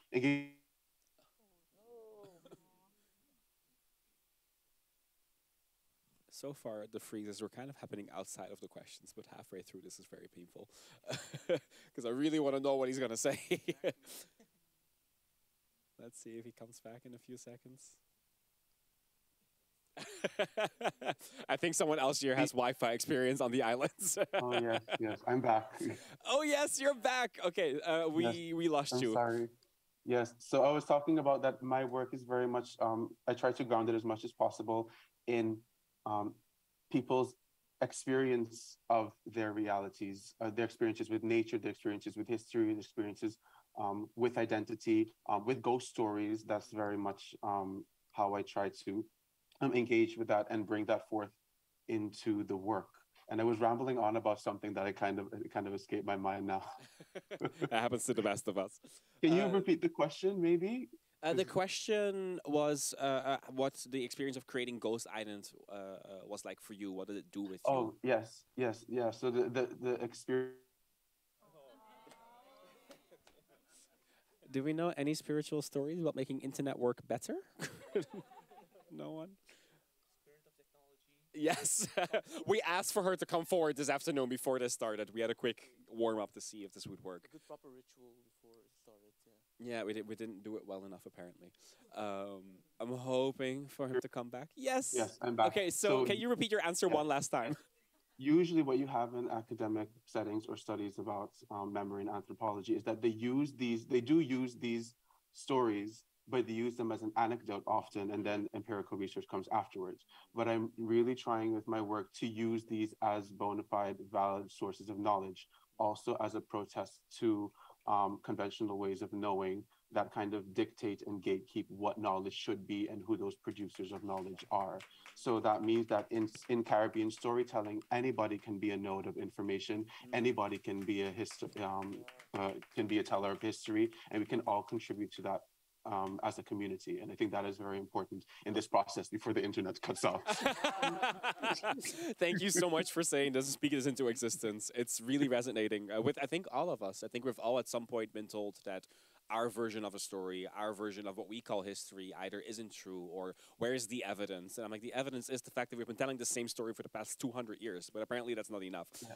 So far, the freezes were kind of happening outside of the questions, but halfway through, this is very painful. Because I really want to know what he's going to say. Let's see if he comes back in a few seconds. I think someone else here has Wi-Fi experience on the islands.
Oh, yes, I'm back.
Oh, yes, you're back. Okay, we lost you.
I'm sorry. Yes, so I was talking about that my work is very much, I try to ground it as much as possible in people's experience of their realities, their experiences with nature, their experiences with history, their experiences with identity, with ghost stories. That's very much how I try to engage with that and bring that forth into the work. And I was rambling on about something that it kind of escaped my mind now.
That happens to the best of us.
Can you repeat the question, maybe?
The question was what the experience of creating Ghost Island was like for you. What did it do with you?
Oh, yes. So the experience.
Do we know any spiritual stories about making internet work better? No one? Spirit of technology. Yes. We asked for her to come forward this afternoon before this started. We had a quick warm-up to see if this would work.
A good proper ritual before it started,
yeah. Yeah, we didn't do it well enough, apparently. I'm hoping for him to come back. Yes.
Yes, I'm back.
Okay, so can you repeat your answer one last time?
Usually what you have in academic settings or studies about memory and anthropology is that they do use these stories, but they use them as an anecdote often, and then empirical research comes afterwards. But I'm really trying with my work to use these as bona fide, valid sources of knowledge, also as a protest to conventional ways of knowing that kind of dictate and gatekeep what knowledge should be and who those producers of knowledge are. So that means that in Caribbean storytelling, anybody can be a node of information, anybody can be a teller of history, and we can all contribute to that as a community. And I think that is very important in this process before the internet cuts off.
Thank you so much for saying this, speaking this into existence. It's really resonating with, I think, all of us. I think we've all at some point been told that our version of a story, our version of what we call history either isn't true or where's the evidence? And I'm like, the evidence is the fact that we've been telling the same story for the past 200 years, but apparently that's not enough. Yeah.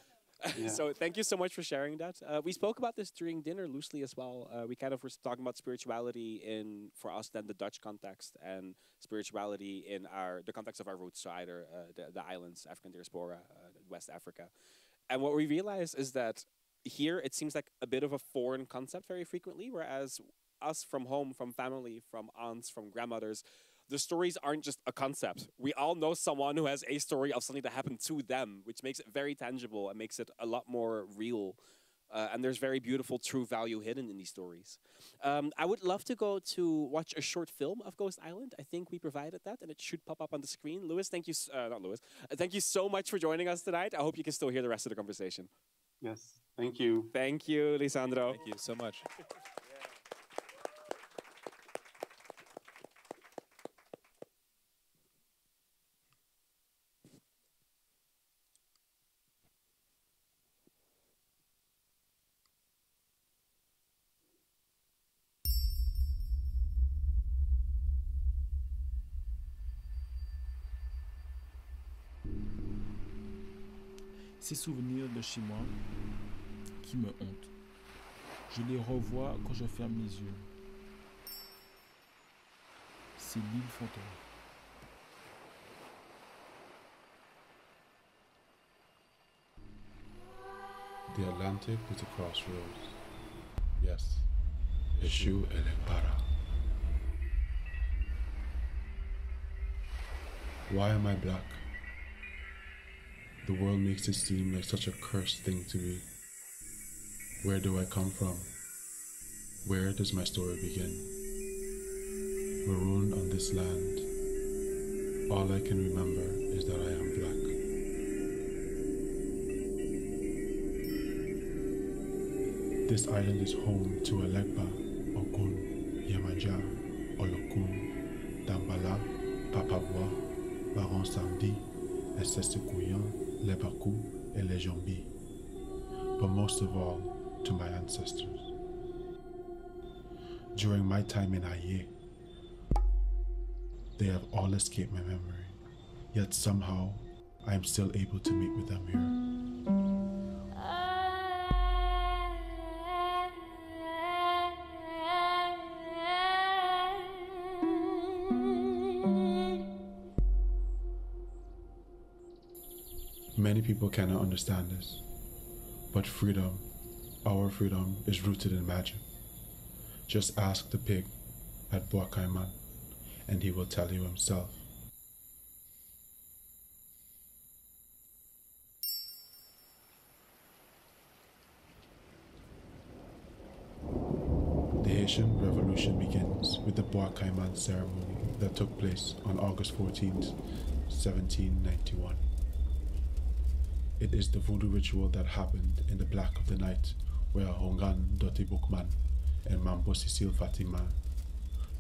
So thank you so much for sharing that. We spoke about this during dinner loosely as well. We kind of were talking about spirituality in, for us, then the Dutch context, and spirituality in the context of our roots, so either the islands, African diaspora, West Africa. And what we realized is that here it seems like a bit of a foreign concept very frequently, whereas us from home, from family, from aunts, from grandmothers, the stories aren't just a concept. We all know someone who has a story of something that happened to them, which makes it very tangible and makes it a lot more real. And there's very beautiful, true value hidden in these stories. I would love to go to watch a short film of Ghost Island. I think we provided that, and it should pop up on the screen. Lewis, thank you, not Lewis. Thank you so much for joining us tonight. I hope you can still hear the rest of the conversation.
Yes, thank you.
Thank you, Lisandro.
Thank you so much.
Ces souvenirs de chez moi qui me hantent. Je les revois quand je ferme les yeux. C'est l'île fantôme.
The Atlantic is a crossroads. Yes, Eshu Elekpara. Why am I black? The world makes it seem like such a cursed thing to be. Where do I come from? Where does my story begin? Marooned on this land, all I can remember is that I am black. This island is home to Elegba, Ogun, Yemanja, Olokun, Dambala, Papabwa, Baron Samdi, Essesekouyan, Lebakou, and Lejombi. But most of all, to my ancestors. During my time in Aye, they have all escaped my memory, yet somehow I am still able to meet with them here. Many people cannot understand this, but freedom, our freedom, is rooted in magic. Just ask the pig at Boakaiman, and he will tell you himself. The Haitian Revolution begins with the Boakaiman ceremony that took place on August 14th, 1791. It is the voodoo ritual that happened in the black of the night where Hongan Doti Bukman and Mambo Cecile Fatima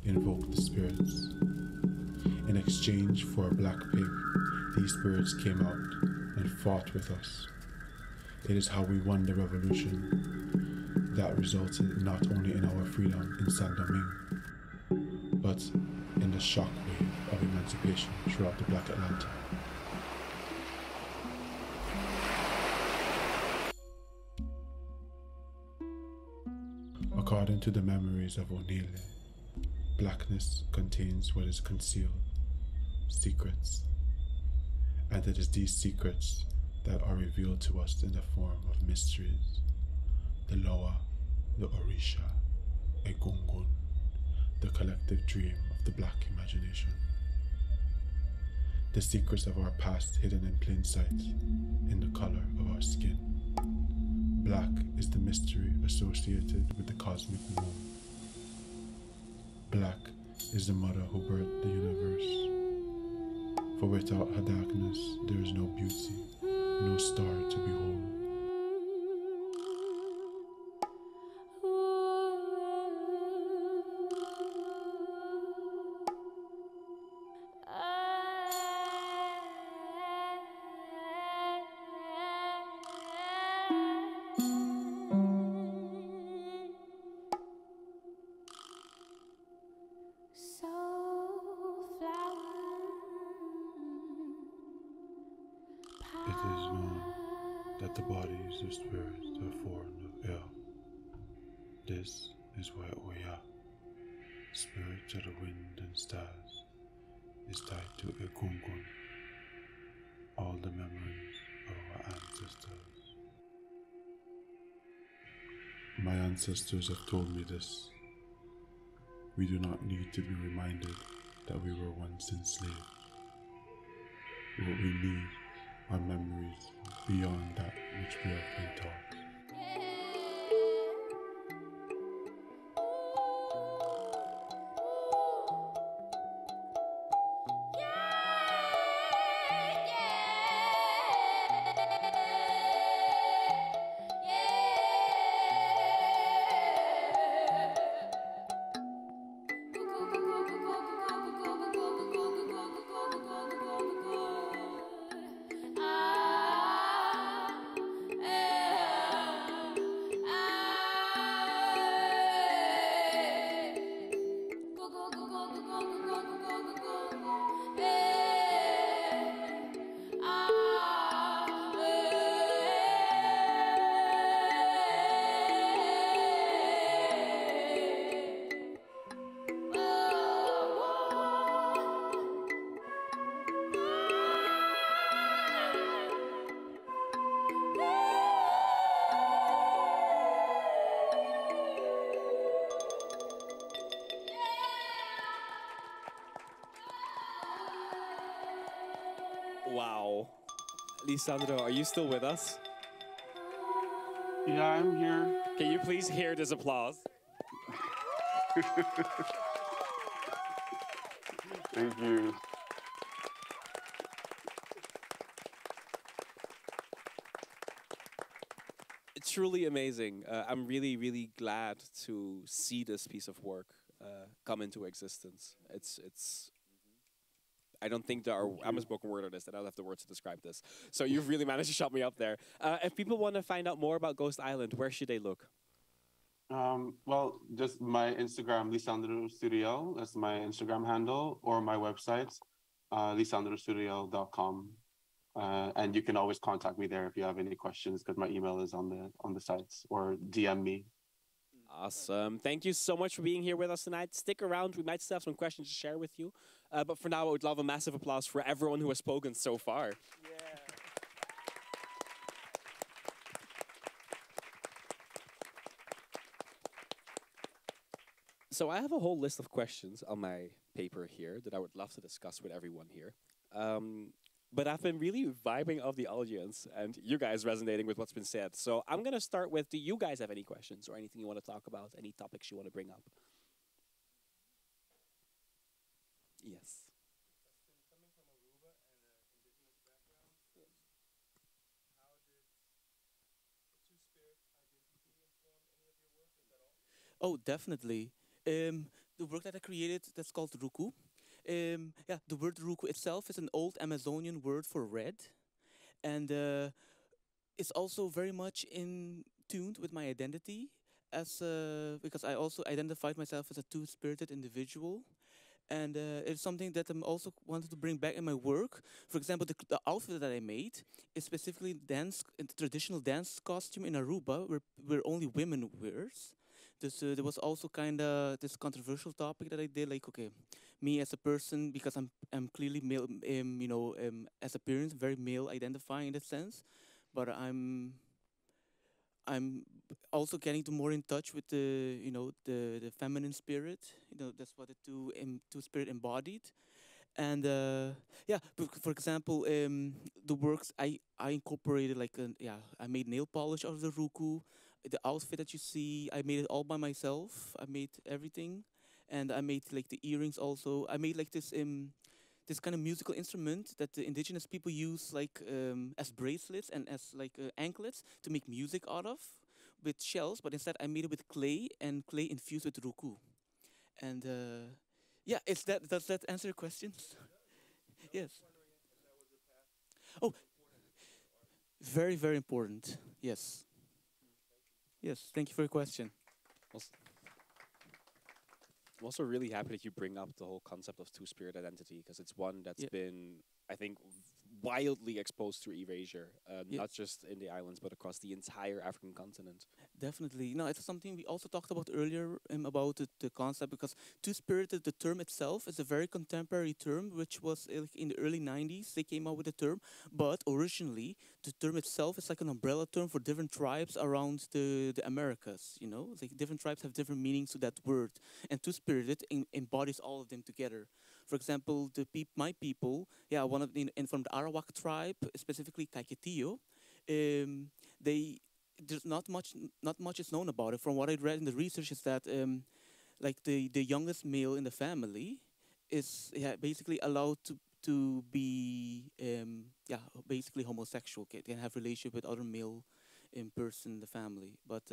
invoked the spirits. In exchange for a black pig, these spirits came out and fought with us. It is how we won the revolution that resulted not only in our freedom in Saint Domingue, but in the shockwave of emancipation throughout the Black Atlantic. According to the memories of O'Neill, blackness contains what is concealed, secrets. And it is these secrets that are revealed to us in the form of mysteries. The Loa, the Orisha, Egungun, the collective dream of the black imagination. The secrets of our past hidden in plain sight, in the color of our skin. Black is the mystery associated with the cosmic womb. Black is the mother who birthed the universe. For without her darkness, there is no beauty, no star to behold. It is known that the bodies of spirits are formed of air. This is why Oya, spirit of the wind and stars, is tied to Egungun, all the memories of our ancestors. My ancestors have told me this, We do not need to be reminded that we were once enslaved. What we need are memories beyond that which we have been taught.
Wow. Lisandro, are you still with us?
Yeah, I'm here.
Can you please hear this applause?
Thank you.
It's truly amazing. I'm really, really glad to see this piece of work come into existence. It's. I don't think there are. I'm a spoken word artist, and I don't have the words to describe this. So you've really managed to shut me up there. If people want to find out more about Ghost Island, where should they look?
Well, just my Instagram, Lisandro Studio. That's my Instagram handle, or my website, lisandrostudio.com. And you can always contact me there if you have any questions, because my email is on the sites, or DM me.
Awesome. Thank you so much for being here with us tonight. Stick around. We might still have some questions to share with you. But for now, I would love a massive applause for everyone who has spoken so far. So I have a whole list of questions on my paper here that I would love to discuss with everyone here. But I've been really vibing off the audience and you guys resonating with what's been said. So I'm going to start with, do you guys have any questions or anything you want to talk about? Any topics you want to bring up? Yes.
Oh, definitely. The work that I created, that's called ruku. Yeah, the word ruku itself is an old Amazonian word for red, and it's also very much in tuned with my identity, as because I also identified myself as a two-spirited individual, and it's something that I'm also wanted to bring back in my work. For example, the outfit that I made is specifically traditional dance costume in Aruba, where only women wears. There was also kind of this controversial topic that I did, like, okay, me as a person, because I'm clearly male, as appearance very male identifying in that sense, but I'm also getting to more in touch with the feminine spirit. That's what the two spirit embodied. And yeah, for example, the works I incorporated, like I made nail polish out of the ruku. The outfit that you see, I made it all by myself. I made everything, and I made like the earrings also. I made like this kind of musical instrument that the indigenous people use, like as bracelets and as like anklets to make music out of, with shells. But instead, I made it with clay and clay infused with ruku. And yeah, does that answer your questions? Yes. Oh, very, very important. Yes. Yes, thank you for your question.
I'm also really happy that you bring up the whole concept of two-spirit identity, because it's one that's been, I think, wildly exposed to erasure,
Yes.
not just in the islands, but across the entire African continent.
Definitely. No, it's something we also talked about earlier about the concept because two-spirited, the term itself, is a very contemporary term, which was like in the early 90s, they came out with the term. But originally, the term itself is like an umbrella term for different tribes around the Americas, you know? It's like different tribes have different meanings to that word. And two-spirited embodies all of them together. For example, my people, yeah, one of and from the Arawak tribe, specifically Kaikitillo, they there's not much is known about it. From what I read in the research, is that like the youngest male in the family is basically allowed to be basically homosexual. Can have relationship with other male in person in the family, but.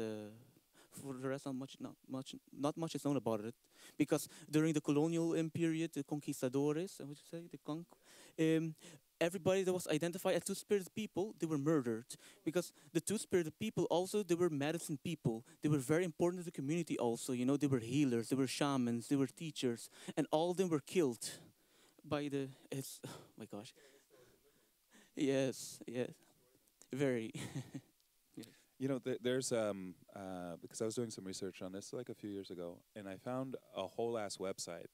For the rest, not much is known about it, because during the colonial period, the conquistadores, what you say, everybody that was identified as two-spirited people, they were murdered. Because the two-spirited people also, they were medicine people. They were very important to the community also. You know, they were healers, they were shamans, they were teachers, and all of them were killed by the. It's oh my gosh. Yes, yes, very.
You know, there's because I was doing some research on this like a few years ago, and I found a whole ass website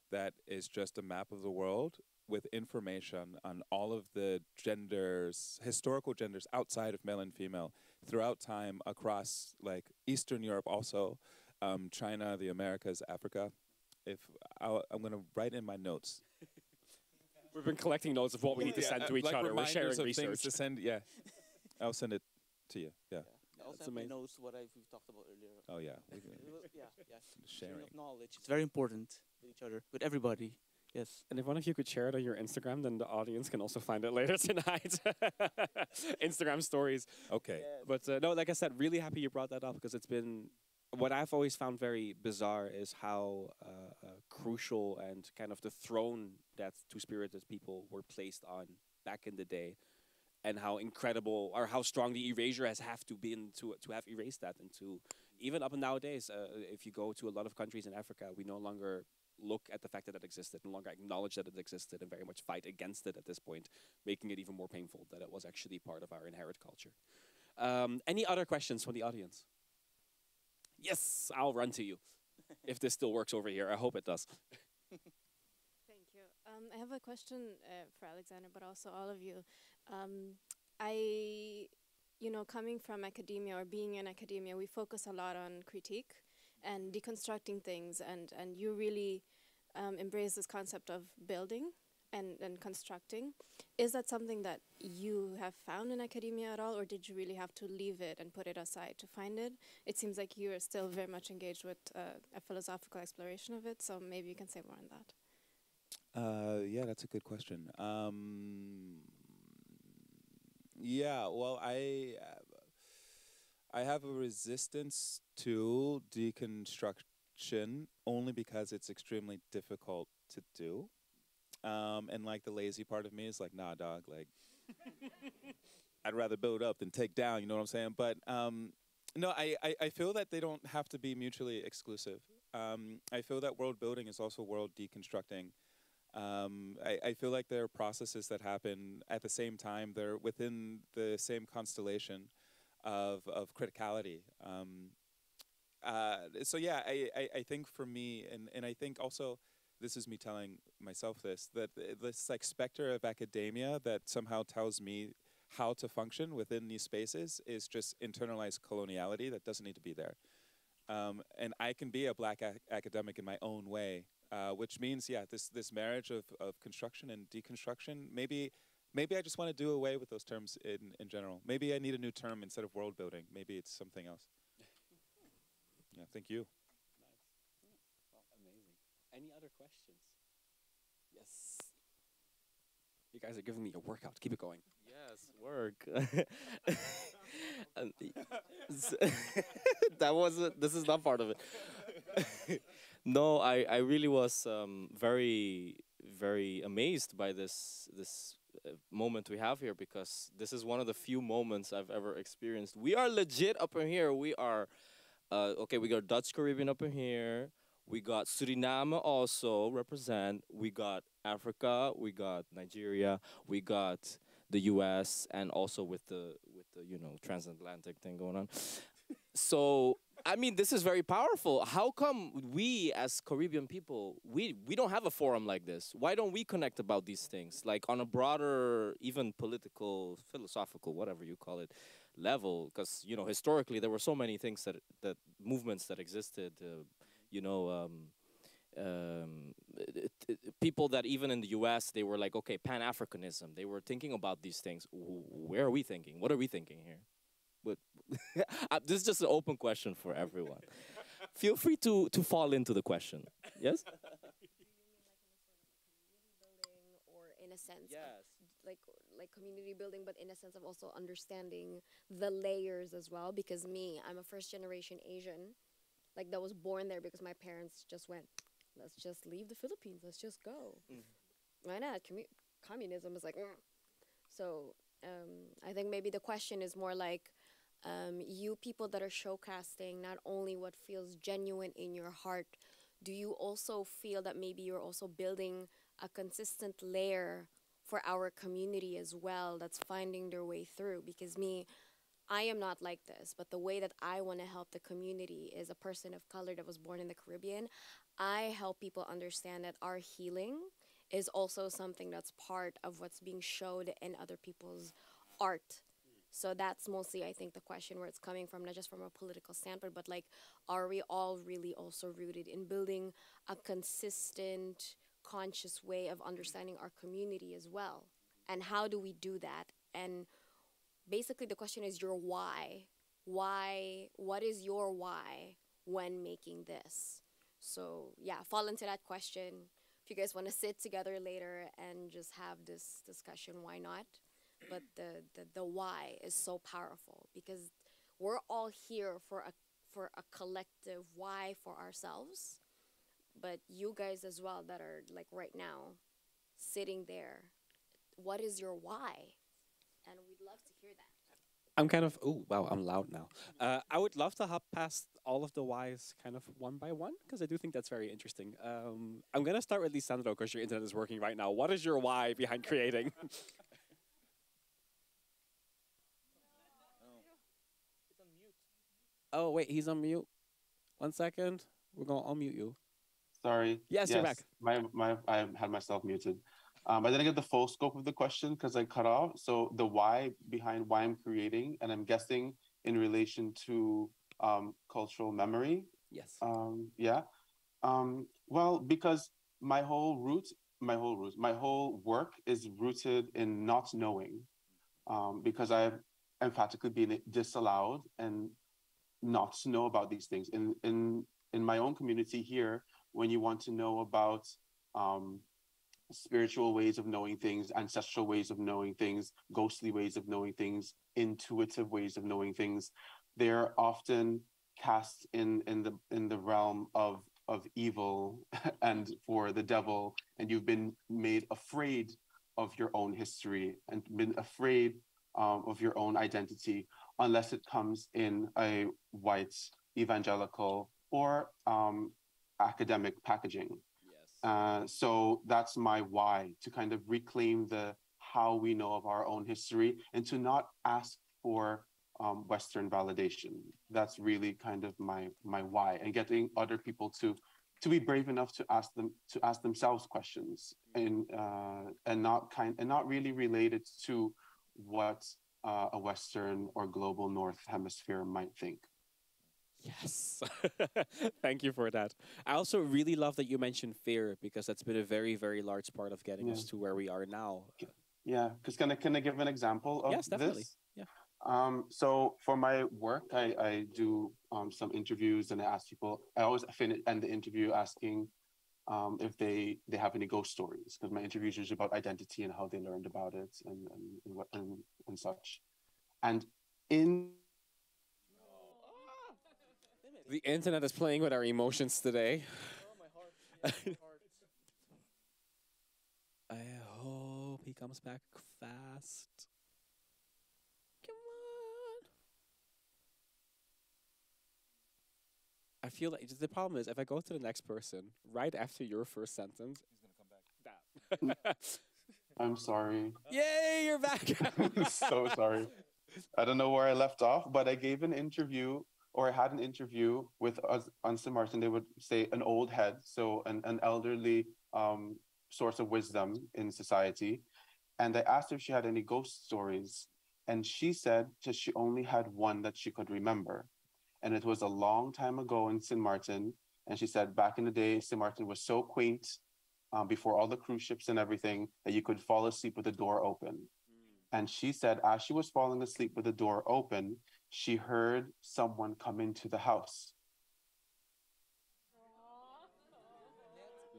that is just a map of the world with information on all of the genders, historical genders outside of male and female throughout time across like Eastern Europe, also China, the Americas, Africa. I'm gonna write in my notes.
We've been collecting notes of what we need to send to each
like
other. We're sharing
reminders of
research.
things to send. Yeah, I'll send it to you. Yeah.
Also
amazing.
knows what we talked about earlier.
Oh yeah.
Sharing of knowledge. It's very important with each other, with everybody. Yes.
And if one of you could share it on your Instagram, then the audience can also find it later tonight. Instagram stories.
Okay.
But no, like I said, really happy you brought that up, because it's been what I've always found very bizarre is how crucial and kind of the throne that two-spirited people were placed on back in the day, and how incredible or how strong the erasure has have to been to have erased that, and to even up and nowadays, if you go to a lot of countries in Africa, we no longer look at the fact that it existed, no longer acknowledge that it existed, and very much fight against it at this point, making it even more painful that it was actually part of our inherent culture. Any other questions from the audience? Yes, I'll run to you. If this still works over here, I hope it does.
Thank you. I have a question for Alexander, but also all of you. Coming from academia or being in academia, we focus a lot on critique and deconstructing things, and you really embrace this concept of building and constructing. Is that something that you have found in academia at all, or did you really have to leave it and put it aside to find it? It seems like you are still very much engaged with a philosophical exploration of it, so maybe you can say more on that.
Yeah, that's a good question. Yeah, well, I have a resistance to deconstruction only because it's extremely difficult to do. And like the lazy part of me is like, nah, dog, like I'd rather build up than take down, you know what I'm saying? But no, I feel that they don't have to be mutually exclusive. I feel that world building is also world deconstructing. I feel like there are processes that happen at the same time. They're within the same constellation of criticality. So yeah, I think for me, and I think also, this is me telling myself this, that this like specter of academia that somehow tells me how to function within these spaces is just internalized coloniality that doesn't need to be there. And I can be a black academic in my own way, which means, yeah, this marriage of construction and deconstruction, maybe I just want to do away with those terms in general. Maybe I need a new term instead of world building. Maybe it's something else. Yeah, thank you.
Any other questions? Yes. You guys are giving me a workout. Keep it going.
Yes, work. This is not part of it. No, I really was very, very amazed by this moment we have here, because this is one of the few moments I've ever experienced. We are legit up in here. We are, okay, we got Dutch Caribbean up in here. We got Suriname also represent. We got Africa. We got Nigeria. We got the U.S. and also with the transatlantic thing going on. So I mean, this is very powerful. How come we as Caribbean people we don't have a forum like this? Why don't we connect about these things like on a broader, even political, philosophical, whatever you call it, level? Because historically there were so many things that movements that existed. You know. People that even in the US they were like, okay, Pan-Africanism, they were thinking about these things. Where are we thinking? What are we thinking here? But this is just an open question for everyone. Feel free to fall into the question. Yes?
Or in a sense, like community building, but in a sense of also understanding the layers as well. Because I'm a first generation Asian, like that was born there because my parents just went, let's just leave the Philippines, let's just go. Why not? Communism is like, so I think maybe the question is more like, you people that are showcasting not only what feels genuine in your heart, do you also feel that maybe you're also building a consistent layer for our community as well that's finding their way through? Because I am not like this, but the way that I want to help the community is a person of color that was born in the Caribbean. I help people understand that our healing is also something that's part of what's being showed in other people's art. So that's mostly, I think, the question where it's coming from, not just from a political standpoint, but like, are we all really also rooted in building a consistent, conscious way of understanding our community as well? And how do we do that? And basically the question is your why. What is your why when making this? So yeah, fall into that question. If you guys want to sit together later and just have this discussion, why not? But the why is so powerful because we're all here for a collective why for ourselves. But you guys as well that are like right now sitting there, what is your why? And we'd love to hear that.
I'm kind of, oh, wow, I'm loud now. I would love to hop past all of the whys kind of one by one, because I do think that's very interesting. I'm going to start with Lisandro, because your internet is working right now. What is your why behind creating? Oh, wait, he's on mute. 1 second. We're going to unmute you.
Sorry.
Yes, you're back.
I had myself muted. I didn't get the full scope of the question because I cut off. So the why behind why I'm creating, and I'm guessing in relation to cultural memory.
Yes.
Yeah. Well, because my whole work is rooted in not knowing, because I've emphatically been disallowed and not to know about these things. In my own community here, when you want to know about spiritual ways of knowing things, ancestral ways of knowing things, ghostly ways of knowing things, intuitive ways of knowing things, they're often cast in the realm of evil and for the devil, and you've been made afraid of your own history and been afraid of your own identity, unless it comes in a white evangelical or academic packaging. So that's my why, to kind of reclaim the how we know of our own history and to not ask for Western validation. That's really kind of my why, and getting other people to be brave enough to ask themselves questions and not really related to what a Western or global North Hemisphere might think.
Yes. Thank you for that. I also really love that you mentioned fear, because that's been a very, very large part of getting us to where we are now.
Yeah, because can I give an example of
yes, definitely.
this?
Yeah.
So for my work, I do some interviews, and I ask people. I always end the interview asking if they have any ghost stories, because my interviews are usually about identity and how they learned about it and such. And in
the internet is playing with our emotions today.
Oh, my heart.
I hope he comes back fast. Come on. I feel like the problem is if I go to the next person right after your first sentence, he's gonna come back. That.
I'm sorry.
Yay, you're back.
So sorry. I don't know where I left off, but I gave an interview, or I had an interview with us on St. Martin. They would say an old head, so an elderly source of wisdom in society. And I asked her if she had any ghost stories. And she said that she only had one that she could remember. And it was a long time ago in St. Martin. And she said back in the day, St. Martin was so quaint, before all the cruise ships and everything, that you could fall asleep with the door open. And she said, as she was falling asleep with the door open, she heard someone come into the house.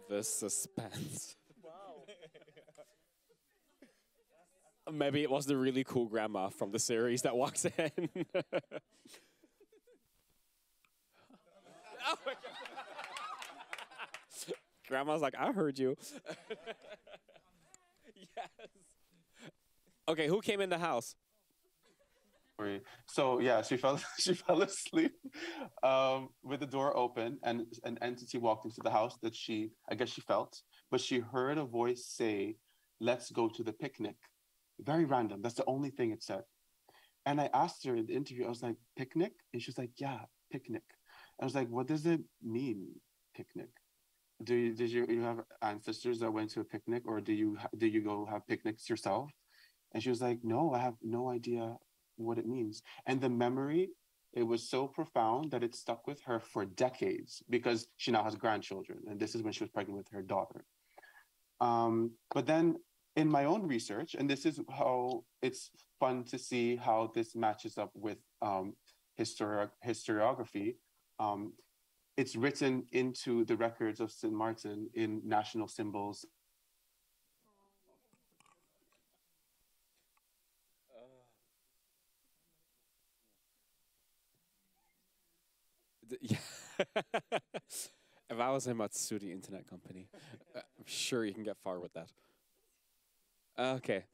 The suspense. Maybe it was the really cool grandma from the series that walks in. Oh my God. Grandma's like, I heard you. Yes. Okay, who came in the house?
So yeah, she fell asleep with the door open, and an entity walked into the house that I guess she felt, but she heard a voice say, "Let's go to the picnic." Very random. That's the only thing it said. And I asked her in the interview, I was like, "Picnic?" And she was like, "Yeah, picnic." I was like, "What does it mean, picnic? Did you have ancestors that went to a picnic, or do you go have picnics yourself?" And she was like, "No, I have no idea what it means." And the memory, it was so profound that it stuck with her for decades, because she now has grandchildren, and this is when she was pregnant with her daughter. But then in my own research, and this is how it's fun to see how this matches up with historiography, it's written into the records of St. Martin in national symbols.
Yeah. If I was him, I'd sue the internet company. I'm sure you can get far with that. Okay.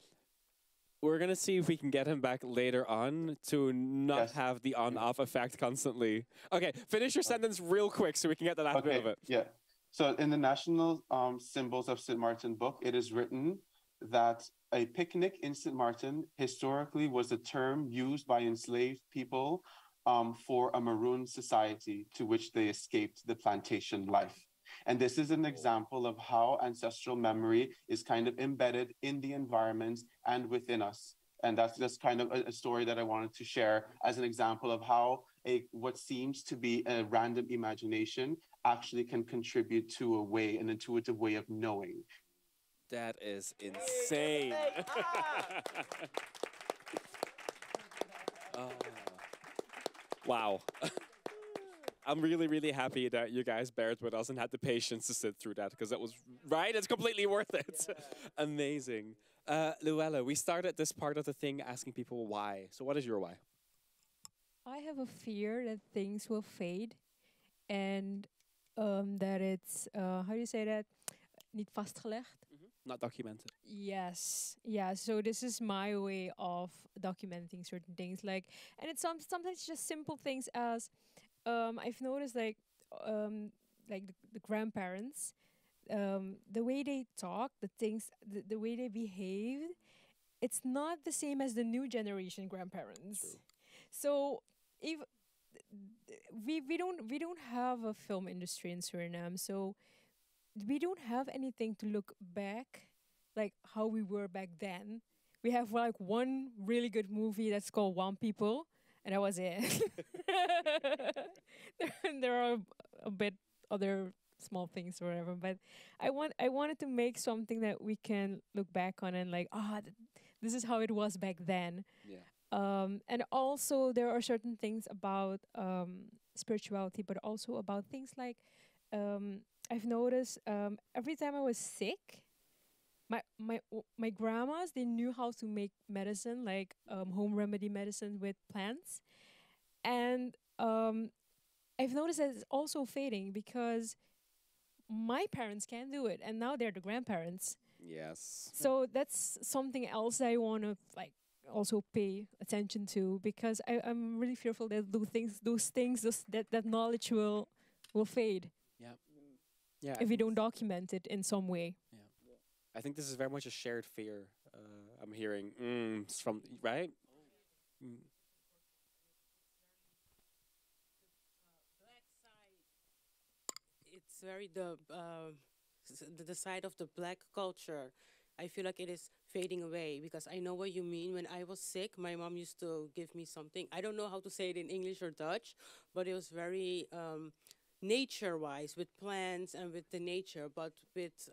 We're going to see if we can get him back later on to not have the on-off effect constantly. Okay, finish your sentence real quick so we can get the last bit of it.
Yeah. So in the National Symbols of St. Martin book, it is written that a picnic in St. Martin historically was a term used by enslaved people for a maroon society to which they escaped the plantation life. And this is an example of how ancestral memory is kind of embedded in the environment and within us. And that's just kind of a story that I wanted to share as an example of how what seems to be a random imagination actually can contribute to an intuitive way of knowing.
That is insane. Wow. I'm really, really happy that you guys bared with us and had the patience to sit through that, because it was, right? It's completely worth it. Amazing. Luella, we started this part of the thing asking people why. So what is your why?
I have a fear that things will fade and that it's, how do you say that? Niet vastgelegd.
Not documented.
Yes. Yeah. So this is my way of documenting certain things. And it's sometimes just simple things as, I've noticed the grandparents, the way they talk, the way they behave, it's not the same as the new generation grandparents.
True.
So if we don't have a film industry in Suriname, so we don't have anything to look back like how we were back then. We have one really good movie that's called One People, and that was it. there are a bit other small things or whatever, but I wanted to make something that we can look back on and this is how it was back then.
Yeah.
And also there are certain things about spirituality, but also about things like I've noticed every time I was sick, my grandmas, they knew how to make medicine, home remedy medicine with plants. And I've noticed that it's also fading because my parents can't do it, and now they're the grandparents.
Yes.
So that's something else I want to also pay attention to, because I'm really fearful that that knowledge will will fade
Yeah. Yeah.
if we don't document it in some way.
I think this is very much a shared fear. I'm hearing from right. Mm.
It's very the side of the black culture. I feel like it is fading away because I know what you mean. When I was sick, my mom used to give me something. I don't know how to say it in English or Dutch, but it was very nature-wise with plants and with the nature. But with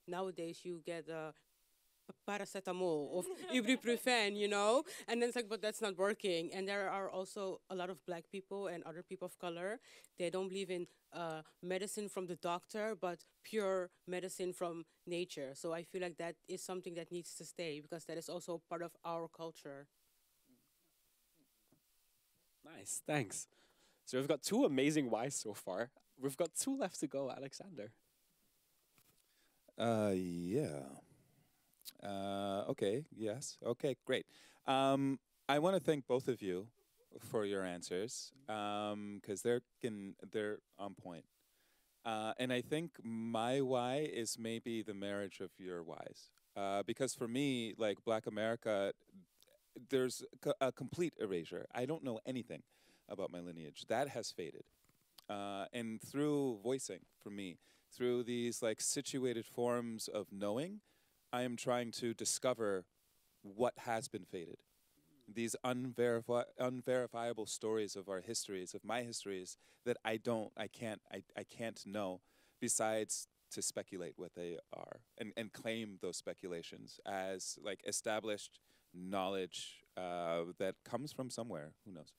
nowadays, you get paracetamol or ibuprofen, you know, and then it's like, but that's not working. And there are also a lot of black people and other people of color. They don't believe in medicine from the doctor, but pure medicine from nature. So I feel like that is something that needs to stay because that is also part of our culture.
Nice, thanks. So we've got two amazing whys so far. We've got two left to go, Alexander.
Yeah. Okay. Yes. Okay. Great. I want to thank both of you for your answers because they're on point. And I think my why is maybe the marriage of your whys. Because for me, like Black America, there's a complete erasure. I don't know anything about my lineage. That has faded. And through voicing, for me, through these like situated forms of knowing, I am trying to discover what has been faded. These unverifiable stories of our histories, of my histories, that I can't know, besides to speculate what they are and claim those speculations as like established knowledge that comes from somewhere. Who knows?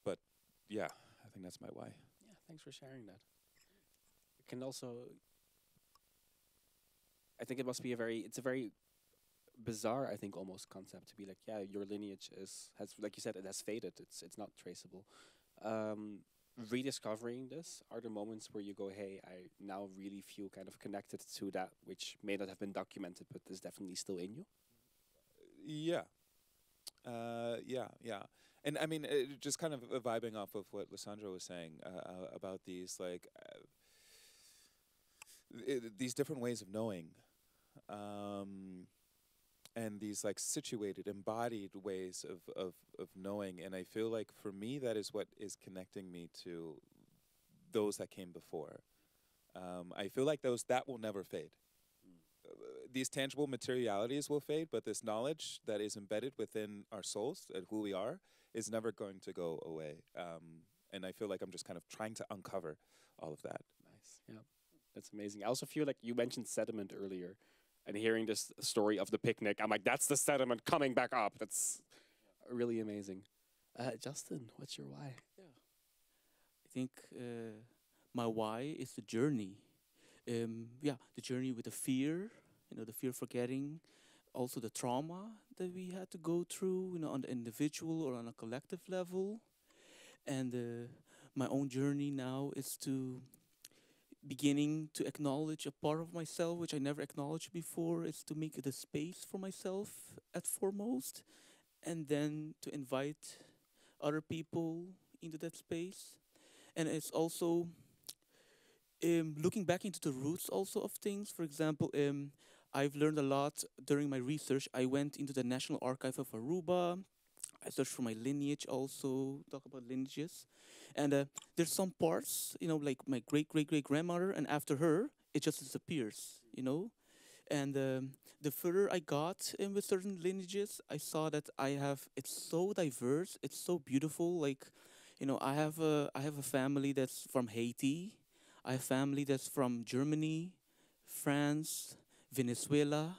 But yeah, I think that's my why.
Yeah, thanks for sharing that. It can also, I think it must be it's a very bizarre, I think, almost concept to be like, yeah, your lineage has, like you said, it has faded. It's not traceable. Rediscovering this, are there moments where you go, hey, I now really feel kind of connected to that, which may not have been documented, but is definitely still in you?
Yeah. Yeah. And I mean, just kind of vibing off of what Lissandra was saying about these like these different ways of knowing, and these like situated, embodied ways of knowing. And I feel like for me, that is what is connecting me to those that came before. I feel like that will never fade. These tangible materialities will fade, but this knowledge that is embedded within our souls and who we are is never going to go away. And I feel like I'm just kind of trying to uncover all of that.
Nice. Yeah, that's amazing. I also feel like you mentioned sediment earlier, and hearing this story of the picnic, I'm like, that's the sediment coming back up. That's really amazing. Justin, what's your why?
I think my why is the journey. The journey with the fear, the fear of forgetting, also the trauma that we had to go through, on the individual or on a collective level. And my own journey now is to beginning to acknowledge a part of myself which I never acknowledged before, is to make it a space for myself at foremost, and then to invite other people into that space. And it's also looking back into the roots also of things. For example, I've learned a lot during my research. I went into the National Archive of Aruba. I searched for my lineage also, talk about lineages. And there's some parts, like my great-great-great-grandmother, and after her, it just disappears. And the further I got in with certain lineages, I saw that it's so diverse, it's so beautiful. Like, I have a family that's from Haiti. I have family that's from Germany, France, Venezuela.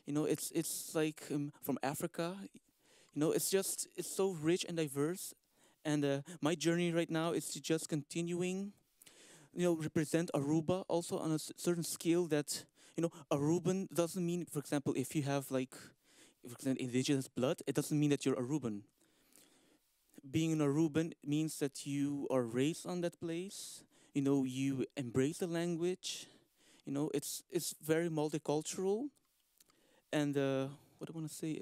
It's like from Africa. It's so rich and diverse. And my journey right now is to just continuing, represent Aruba also on a certain scale that, Aruban doesn't mean, for example, if you have like, for example, indigenous blood, it doesn't mean that you're Aruban. Being an Aruban means that you are raised on that place, you embrace the language, it's very multicultural. And what I want to say,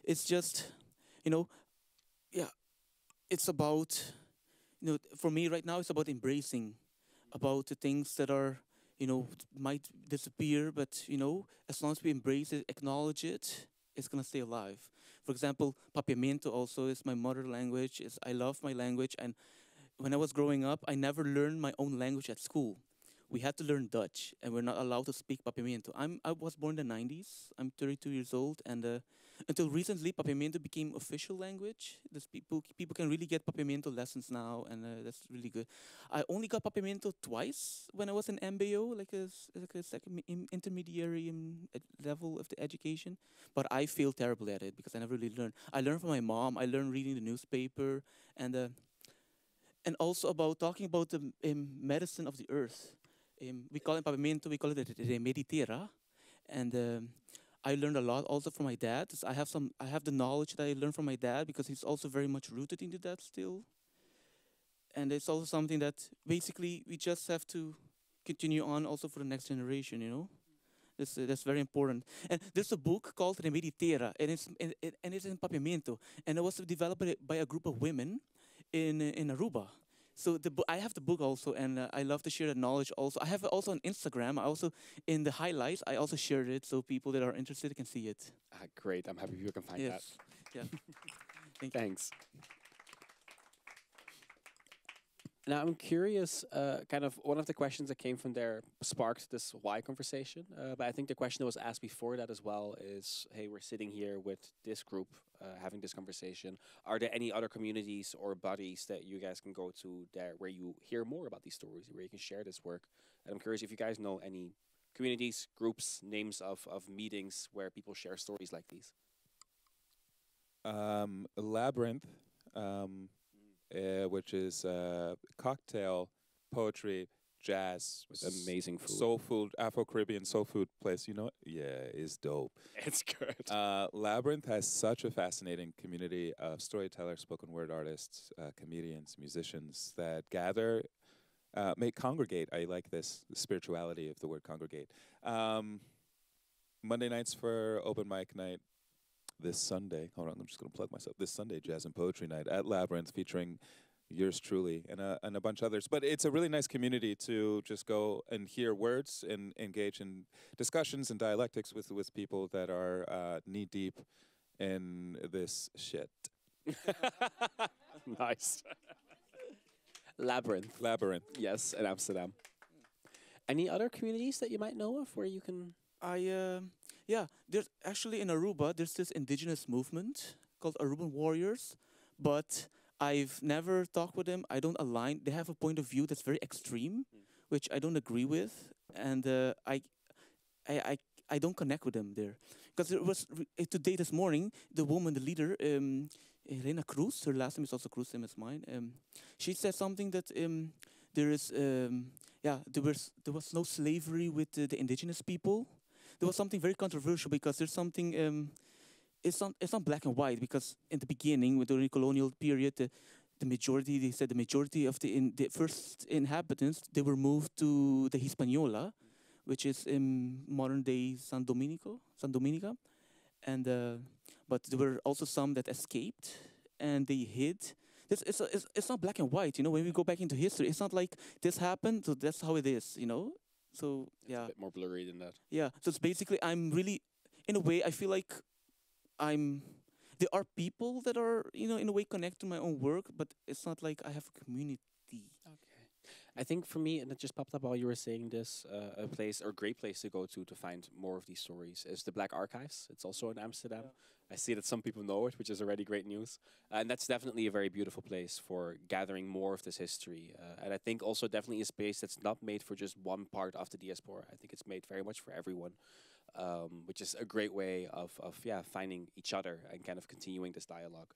it's just, yeah, it's about for me right now, it's about embracing, about the things that are, might disappear, but as long as we embrace it, acknowledge it, it's gonna stay alive. For example, papiamento also is my mother language. Is I love my language, and when I was growing up, I never learned my own language at school. We had to learn Dutch, and we're not allowed to speak papiamento. I was born in the 90s. I'm 32 years old, and until recently, papiamento became official language. There's people can really get papiamento lessons now, and that's really good. I only got papiamento twice when I was in MBO, like a second intermediary level of the education. But I feel terrible at it because I never really learned. I learned from my mom. I learned reading the newspaper, and also about talking about the medicine of the earth. We call it pavimento, we call it remeditera, and I learned a lot also from my dad. I have the knowledge that I learned from my dad because he's also very much rooted into that still. And it's also something that basically we just have to continue on also for the next generation. That's very important. And there's a book called Remeditera, and it's in pavimento, and it was developed by a group of women in Aruba. So I have the book also, and I love to share the knowledge also. I have it also on Instagram. I also, in the highlights, I also shared it so people that are interested can see it.
Great, I'm happy you can find that.
Yeah.
Thanks. Now I'm curious, kind of one of the questions that came from there sparked this why conversation, but I think the question that was asked before that as well is, hey, we're sitting here with this group having this conversation. Are there any other communities or bodies that you guys can go to there where you hear more about these stories, where you can share this work? And I'm curious if you guys know any communities, groups, names of meetings where people share stories like these.
Labyrinth. Which is cocktail, poetry, jazz,
amazing food,
soul food, Afro-Caribbean soul food place. Yeah, it's dope.
It's good.
Labyrinth has such a fascinating community of storytellers, spoken word artists, comedians, musicians that gather, congregate. I like this, the spirituality of the word congregate. Monday nights for open mic night. This Sunday, hold on, I'm just going to plug myself. This Sunday, Jazz and Poetry Night at Labyrinth, featuring yours truly and a bunch of others. But it's a really nice community to just go and hear words and engage in discussions and dialectics with people that are knee-deep in this shit.
Nice. Labyrinth. Yes, in Amsterdam. Any other communities that you might know of where you can...
Yeah, there's actually in Aruba, there's this indigenous movement called Aruban Warriors, but I've never talked with them. I don't align. They have a point of view that's very extreme, which I don't agree with, and I don't connect with them there. Because it was today, this morning, the woman, the leader, Elena Cruz, her last name is also Cruz, same as mine. She said something that there was no slavery with the indigenous people. There was something very controversial because there's something, it's not black and white, because in the beginning, with the colonial period, the majority, they said the majority of the first inhabitants, they were moved to the Hispaniola, which is in modern day San Dominica. And, but there were also some that escaped and they hid. It's not black and white, when we go back into history, it's not like this happened, so that's how it is, So yeah,
it's a bit more blurry than that.
Yeah, so it's basically I'm really, in a way, I feel like there are people that are in a way connected to my own work, but it's not like I have a community.
Okay, I think for me, and it just popped up while you were saying this, a place or great place to go to find more of these stories is the Black Archives. It's also in Amsterdam. Yeah. I see that some people know it, which is already great news. And that's definitely a very beautiful place for gathering more of this history. And I think also definitely a space that's not made for just one part of the diaspora. I think it's made very much for everyone, which is a great way of finding each other and kind of continuing this dialogue.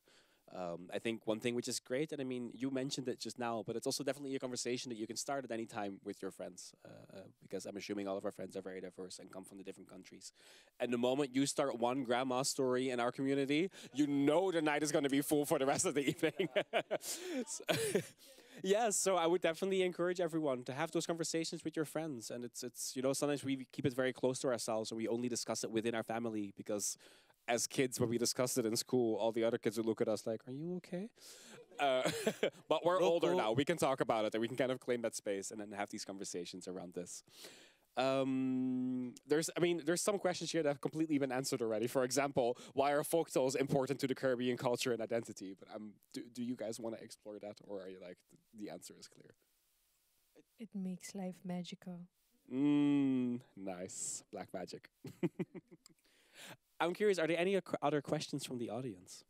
I think one thing which is great, and I mean, you mentioned it just now, but it's also definitely a conversation that you can start at any time with your friends, because I'm assuming all of our friends are very diverse and come from the different countries. And the moment you start one grandma story in our community, the night is going to be full for the rest of the evening. Yes, so I would definitely encourage everyone to have those conversations with your friends. And it's sometimes we keep it very close to ourselves, or we only discuss it within our family, because as kids, when we discussed it in school, all the other kids would look at us like, "Are you okay?" But we're older now. We can talk about it and we can kind of claim that space and then have these conversations around this. There's some questions here that have completely been answered already. For example, why are folktales important to the Caribbean culture and identity? But do you guys want to explore that, or are you like the answer is clear?
It makes life magical.
Nice. Black magic. I'm curious, are there any other questions from the audience?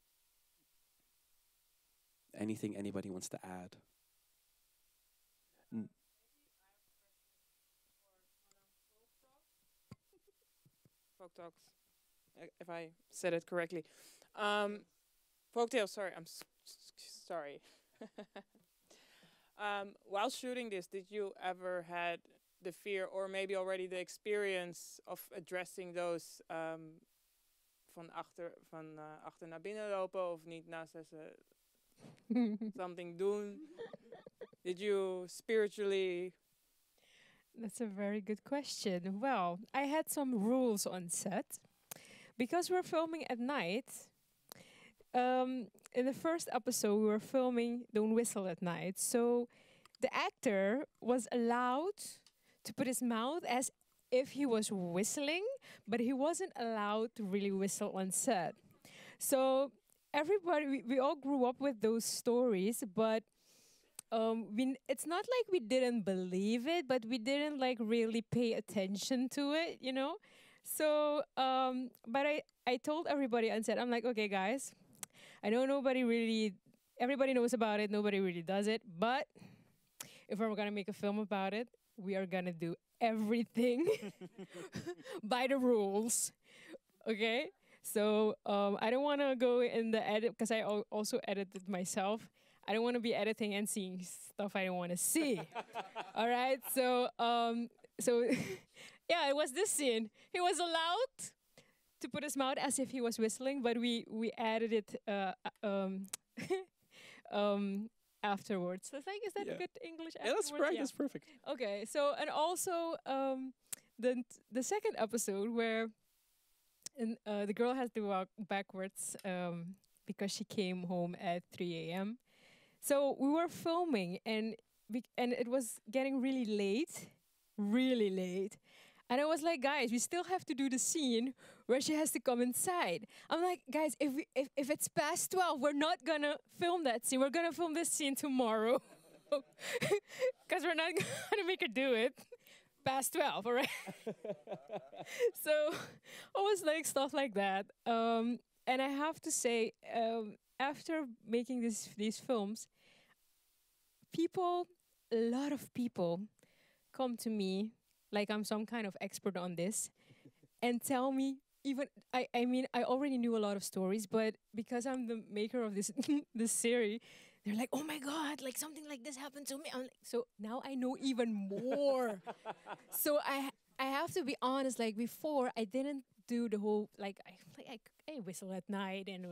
Anything anybody wants to add?
Folk talks, if I said it correctly. Folktales, sorry, sorry. While shooting this, did you ever had the fear or maybe already the experience of addressing those van achter naar binnen lopen of niet naast ze something doen? Did you spiritually?
That's a very good question. Well, I had some rules on set because we're filming at night. In the first episode, we were filming Don't Whistle at Night. So the actor was allowed to put his mouth as if he was whistling, but he wasn't allowed to really whistle on set. So everybody, we all grew up with those stories, but it's not like we didn't believe it, but we didn't like really pay attention to it, you know? So, but I told everybody on set, I'm like, okay, guys, I know everybody knows about it, nobody really does it, but if we're gonna make a film about it, we are gonna do everything by the rules, okay? So I don't wanna go in the edit, because I also edited myself. I don't want to be editing and seeing stuff I don't want to see. All right, so yeah, it was this scene. He was allowed to put his mouth as if he was whistling, but we added it afterwards. So I think, is that a good English?
Yeah, that's right. Yeah. That's perfect.
Okay, so and also the second episode where the girl has to walk backwards because she came home at 3 a.m. So we were filming and it was getting really late. And I was like, guys, we still have to do the scene where she has to come inside. I'm like, guys, if it's past 12, we're not gonna film that scene. We're gonna film this scene tomorrow. Because we're not gonna make her do it past 12, all right? So I was like, stuff like that. And I have to say, after making these films, a lot of people come to me like I'm some kind of expert on this and tell me, even I mean I already knew a lot of stories, but because I'm the maker of this this series, they're like, oh my God, like something like this happened to me. I'm like, so now I know even more. So I have to be honest, like before I didn't do the whole I whistle at night and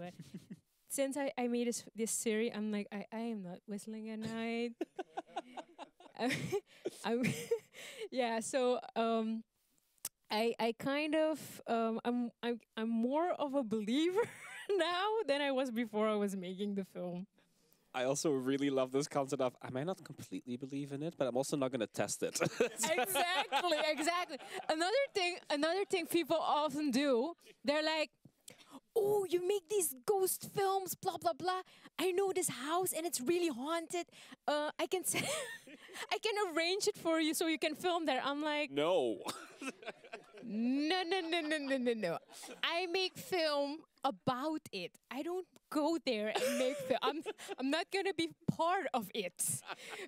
since I made this series, I'm like, I am not whistling at night. Yeah, so I kind of I'm more of a believer now than I was before I was making the film.
I also really love this concept of I might not completely believe in it, but I'm also not going to test it.
Exactly. Another thing people often do, they're like, oh, you make these ghost films, blah, blah, blah. I know this house and it's really haunted. I can arrange it for you so you can film there. I'm like,
no.
No. I make film about it. I don't go there and make film. I'm not going to be part of it.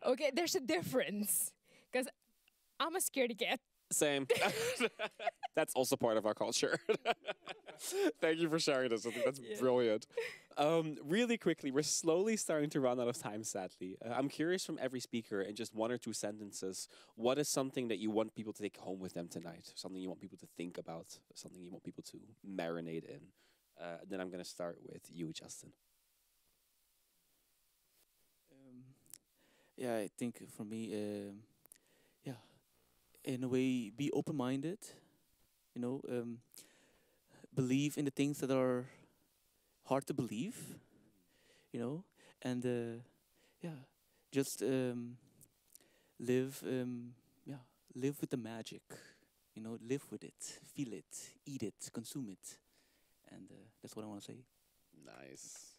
Okay, there's a difference. Because I'm a scaredy cat.
Same. That's also part of our culture. Thank you for sharing this. I think that's brilliant. Really quickly, we're slowly starting to run out of time, sadly. I'm curious from every speaker in just 1 or 2 sentences, what is something that you want people to take home with them tonight? Something you want people to think about? Something you want people to marinate in? Then I'm going to start with you, Justin.
Yeah, I think for me, in a way, be open-minded, believe in the things that are hard to believe, and just live, live with the magic. You know, live with it, feel it, eat it, consume it, and that's what I want to say.
Nice.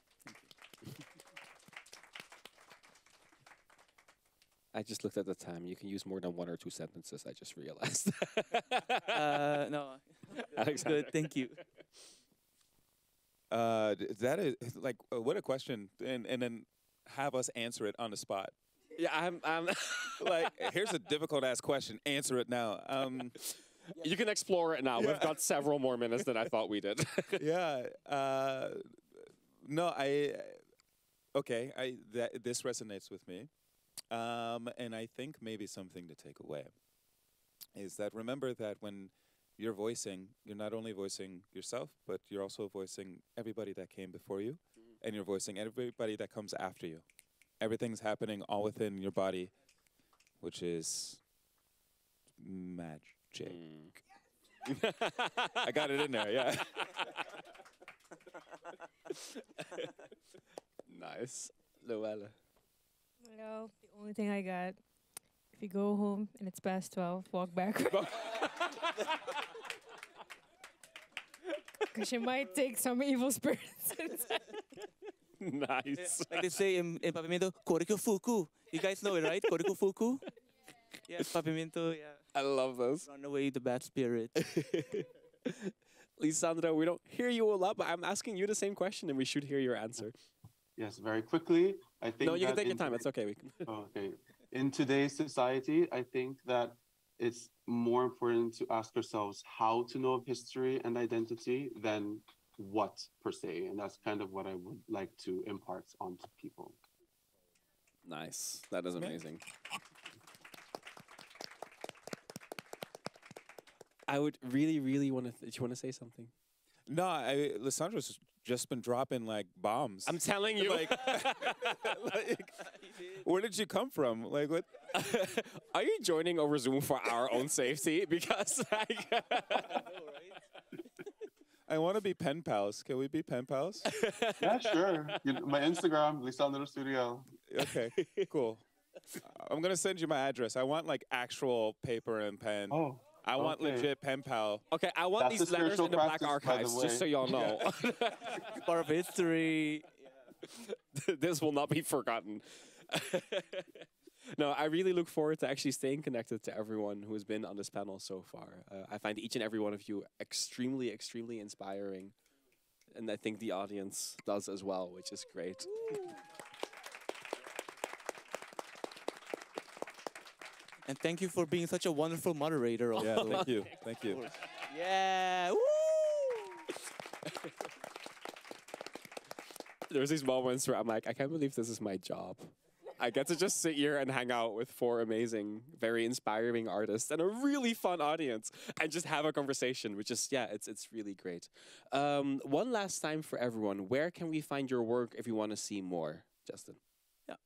I just looked at the time. You can use more than 1 or 2 sentences. I just realized.
No,
Alexander.
good. Thank you.
That is like what a question, and then have us answer it on the spot.
Yeah, I'm
Like, here's a difficult ass question. Answer it now.
You can explore it now.
Yeah.
We've got several more minutes than I thought we did.
Yeah. No, okay. This resonates with me, and I think maybe something to take away is that remember that when you're voicing, you're not only voicing yourself, but you're also voicing everybody that came before you, and you're voicing everybody that comes after you. Everything's happening all within your body, which is magic. I got it in there, yeah.
Nice. Luella.
Well, the only thing I got, if you go home and it's past 12, walk back. Because you might take some evil spirits inside.
Nice.
Like they say in Papimento, Koriko Fuku. You guys know it, right? Koriko Fuku? Yeah, Papimento, yeah.
I love those.
Run away the bad spirit.
Lisandro, we don't hear you a lot, but I'm asking you the same question and we should hear your answer.
Yes, very quickly. I think
No, you can
that
take your
in-
time. It's okay. We can.
Oh, okay. In today's society, I think that it's more important to ask ourselves how to know of history and identity than what per se. And that's kind of what I would like to impart onto people.
Nice. That is amazing. I would really, really want to. Did you want to say something?
No, Lissandro's just been dropping like bombs.
I'm telling you.
Like, where did you come from? Like, what?
Are you joining over Zoom for our own safety? Because like,
I want to be pen pals. Can we be pen pals?
Yeah, sure. My Instagram, Lisandro Studio.
Okay, cool. I'm gonna send you my address. I want like actual paper and pen.
Oh.
I want
okay.
legit pen pal.
Okay, I want
That's
these
a
letters
spiritual
in the Black
practice, by the
Archives, just so
way.
y'all know.
Part of history.
This will not be forgotten. No, I really look forward to actually staying connected to everyone who has been on this panel so far. I find each and every one of you extremely, extremely inspiring. And I think the audience does as well, which is great.
And thank you for being such a wonderful moderator.
Yeah,
also.
thank you. Thank you.
Yeah. Woo!
There's these moments where I'm like, I can't believe this is my job. I get to just sit here and hang out with 4 amazing, very inspiring artists and a really fun audience and just have a conversation, which is, yeah, it's really great. One last time for everyone, where can we find your work if you want to see more, Justin?
Yeah,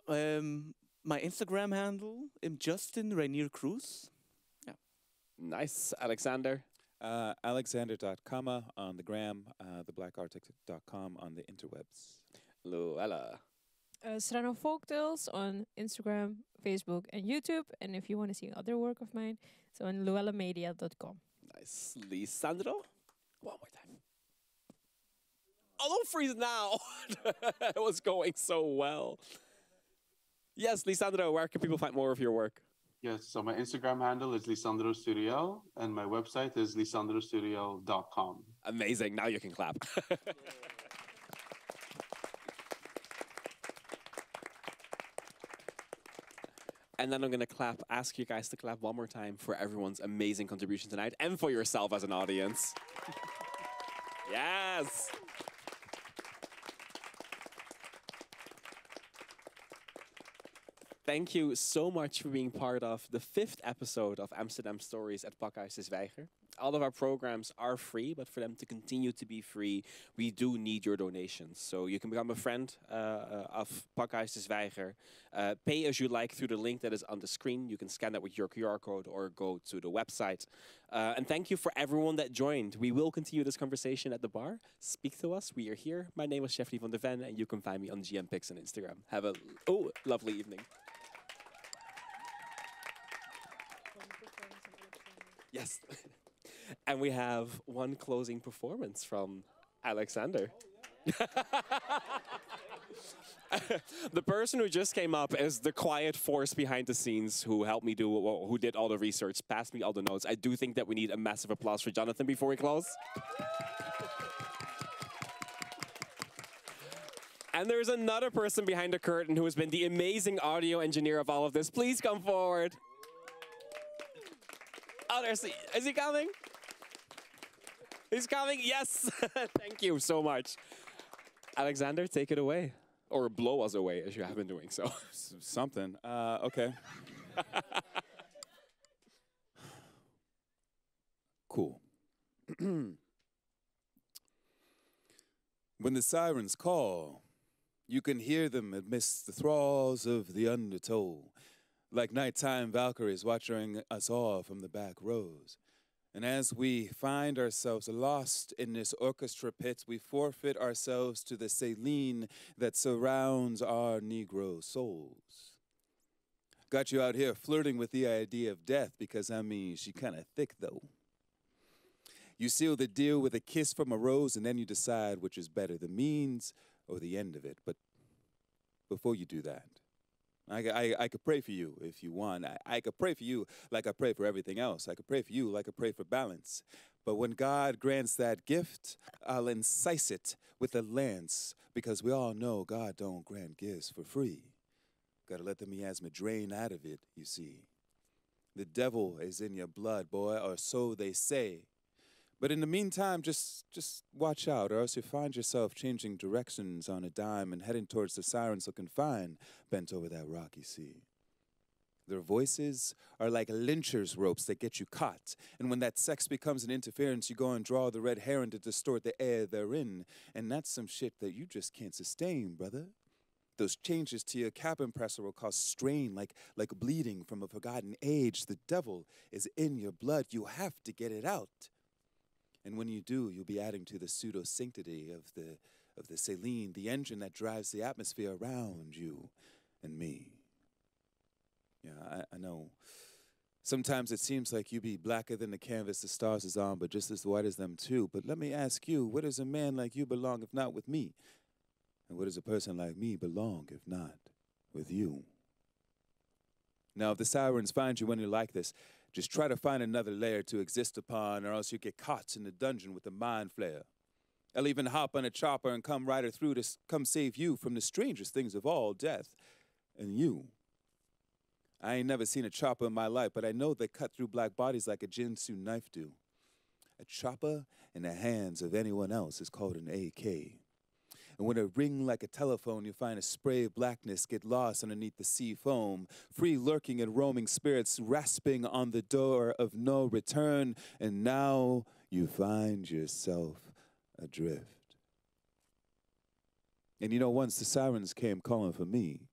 my Instagram handle, Justin Rainier Cruz. Yeah.
Nice. Alexander?
Alexander.comma on the gram, theblackartist.com on the interwebs.
Luella.
Serrano Folktales on Instagram, Facebook, and YouTube. And if you want to see other work of mine, it's on luellamedia.com.
Nice. Lisandro? One more time. Oh, don't freeze now. It was going so well. Yes, Lisandro, where can people find more of your work?
Yes, so my Instagram handle is Lisandro Studio, and my website is lisandrostudio.com.
Amazing. Now you can clap. And then I'm going to ask you guys to clap one more time for everyone's amazing contribution tonight and for yourself as an audience. Yes. Thank you so much for being part of the 5th episode of Amsterdam Stories at Pakhuis de Zwijger. All of our programs are free, but for them to continue to be free, we do need your donations. So you can become a friend of Pakhuis de Zwijger. Pay as you like through the link that is on the screen. You can scan that with your QR code or go to the website. And thank you for everyone that joined. We will continue this conversation at the bar. Speak to us. We are here. My name is Jeffrey van der Ven, and you can find me on GMPix on Instagram. Have a lovely evening. Yes. And we have one closing performance from Alexander. The person who just came up is the quiet force behind the scenes who helped me who did all the research, passed me all the notes. I do think that we need a massive applause for Jonathan before we close. And there's another person behind the curtain who has been the amazing audio engineer of all of this. Please come forward. Oh, is he coming? He's coming, yes. Thank you so much. Alexander, take it away. Or blow us away, as you have been doing so.
Something. Okay. Cool. When the sirens call, you can hear them amidst the thralls of the undertow, like nighttime Valkyries watching us all from the back rows. And as we find ourselves lost in this orchestra pit, we forfeit ourselves to the saline that surrounds our Negro souls. Got you out here flirting with the idea of death because, I mean, she kind of thick, though. You seal the deal with a kiss from a rose, and then you decide which is better, the means or the end of it. But before you do that, I could pray for you if you want. I could pray for you like I pray for everything else. I could pray for you like I pray for balance. But when God grants that gift, I'll incise it with a lance, because we all know God don't grant gifts for free. Gotta let the miasma drain out of it, you see. The devil is in your blood, boy, or so they say. But in the meantime, just watch out, or else you find yourself changing directions on a dime and heading towards the sirens looking fine, bent over that rocky sea. Their voices are like lynchers' ropes that get you caught. And when that sex becomes an interference, you go and draw the red herring to distort the air they're in. And that's some shit that you just can't sustain, brother. Those changes to your cap compressor will cause strain like bleeding from a forgotten age. The devil is in your blood. You have to get it out. And when you do, you'll be adding to the pseudo-sanctity of the saline, the engine that drives the atmosphere around you and me. Yeah, I know. Sometimes it seems like you be blacker than the canvas the stars is on, but just as white as them too. But let me ask you, where does a man like you belong if not with me? And where does a person like me belong if not with you? Now, if the sirens find you when you're like this, just try to find another layer to exist upon, or else you get caught in the dungeon with a mind flare. I'll even hop on a chopper and come right through to come save you from the strangest things of all, death and you. I ain't never seen a chopper in my life, but I know they cut through black bodies like a Jinsu knife do. A chopper in the hands of anyone else is called an AK. And when it ring like a telephone, you find a spray of blackness get lost underneath the sea foam, free lurking and roaming spirits rasping on the door of no return, and now you find yourself adrift. And you know, once the sirens came calling for me,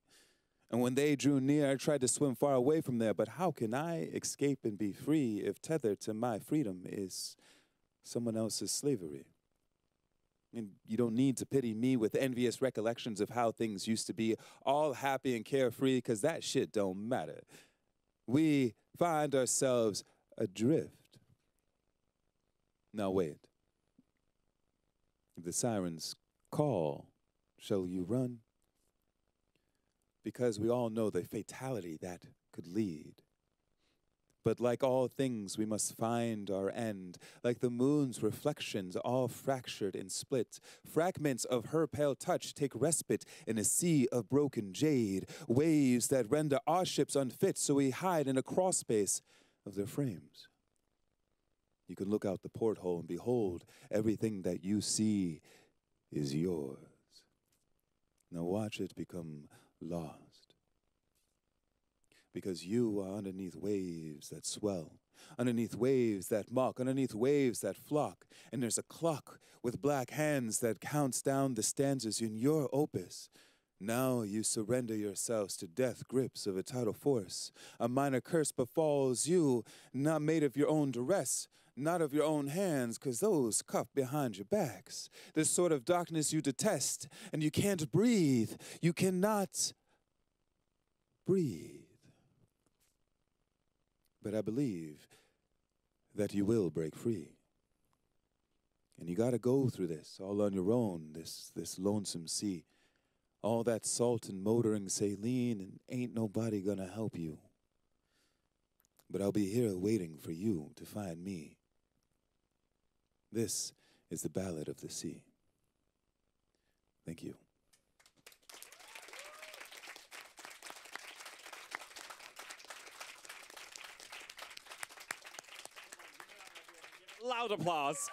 and when they drew near, I tried to swim far away from there, but how can I escape and be free if tethered to my freedom is someone else's slavery? And you don't need to pity me with envious recollections of how things used to be, all happy and carefree, because that shit don't matter. We find ourselves adrift. Now wait. If the sirens call, shall you run? Because we all know the fatality that could lead. But like all things, we must find our end. Like the moon's reflections, all fractured and split. Fragments of her pale touch take respite in a sea of broken jade. Waves that render our ships unfit, so we hide in a crawl space of their frames. You can look out the porthole and behold, everything that you see is yours. Now watch it become lost. Because you are underneath waves that swell, underneath waves that mock, underneath waves that flock. And there's a clock with black hands that counts down the stanzas in your opus. Now you surrender yourselves to death grips of a tidal force. A minor curse befalls you, not made of your own duress, not of your own hands, 'cause those cuff behind your backs. This sort of darkness you detest, and you can't breathe. You cannot breathe. But I believe that you will break free. And you got to go through this all on your own, this lonesome sea. All that salt and motoring saline, and ain't nobody gonna help you. But I'll be here waiting for you to find me. This is the Ballad of the Sea. Thank you.
Loud applause.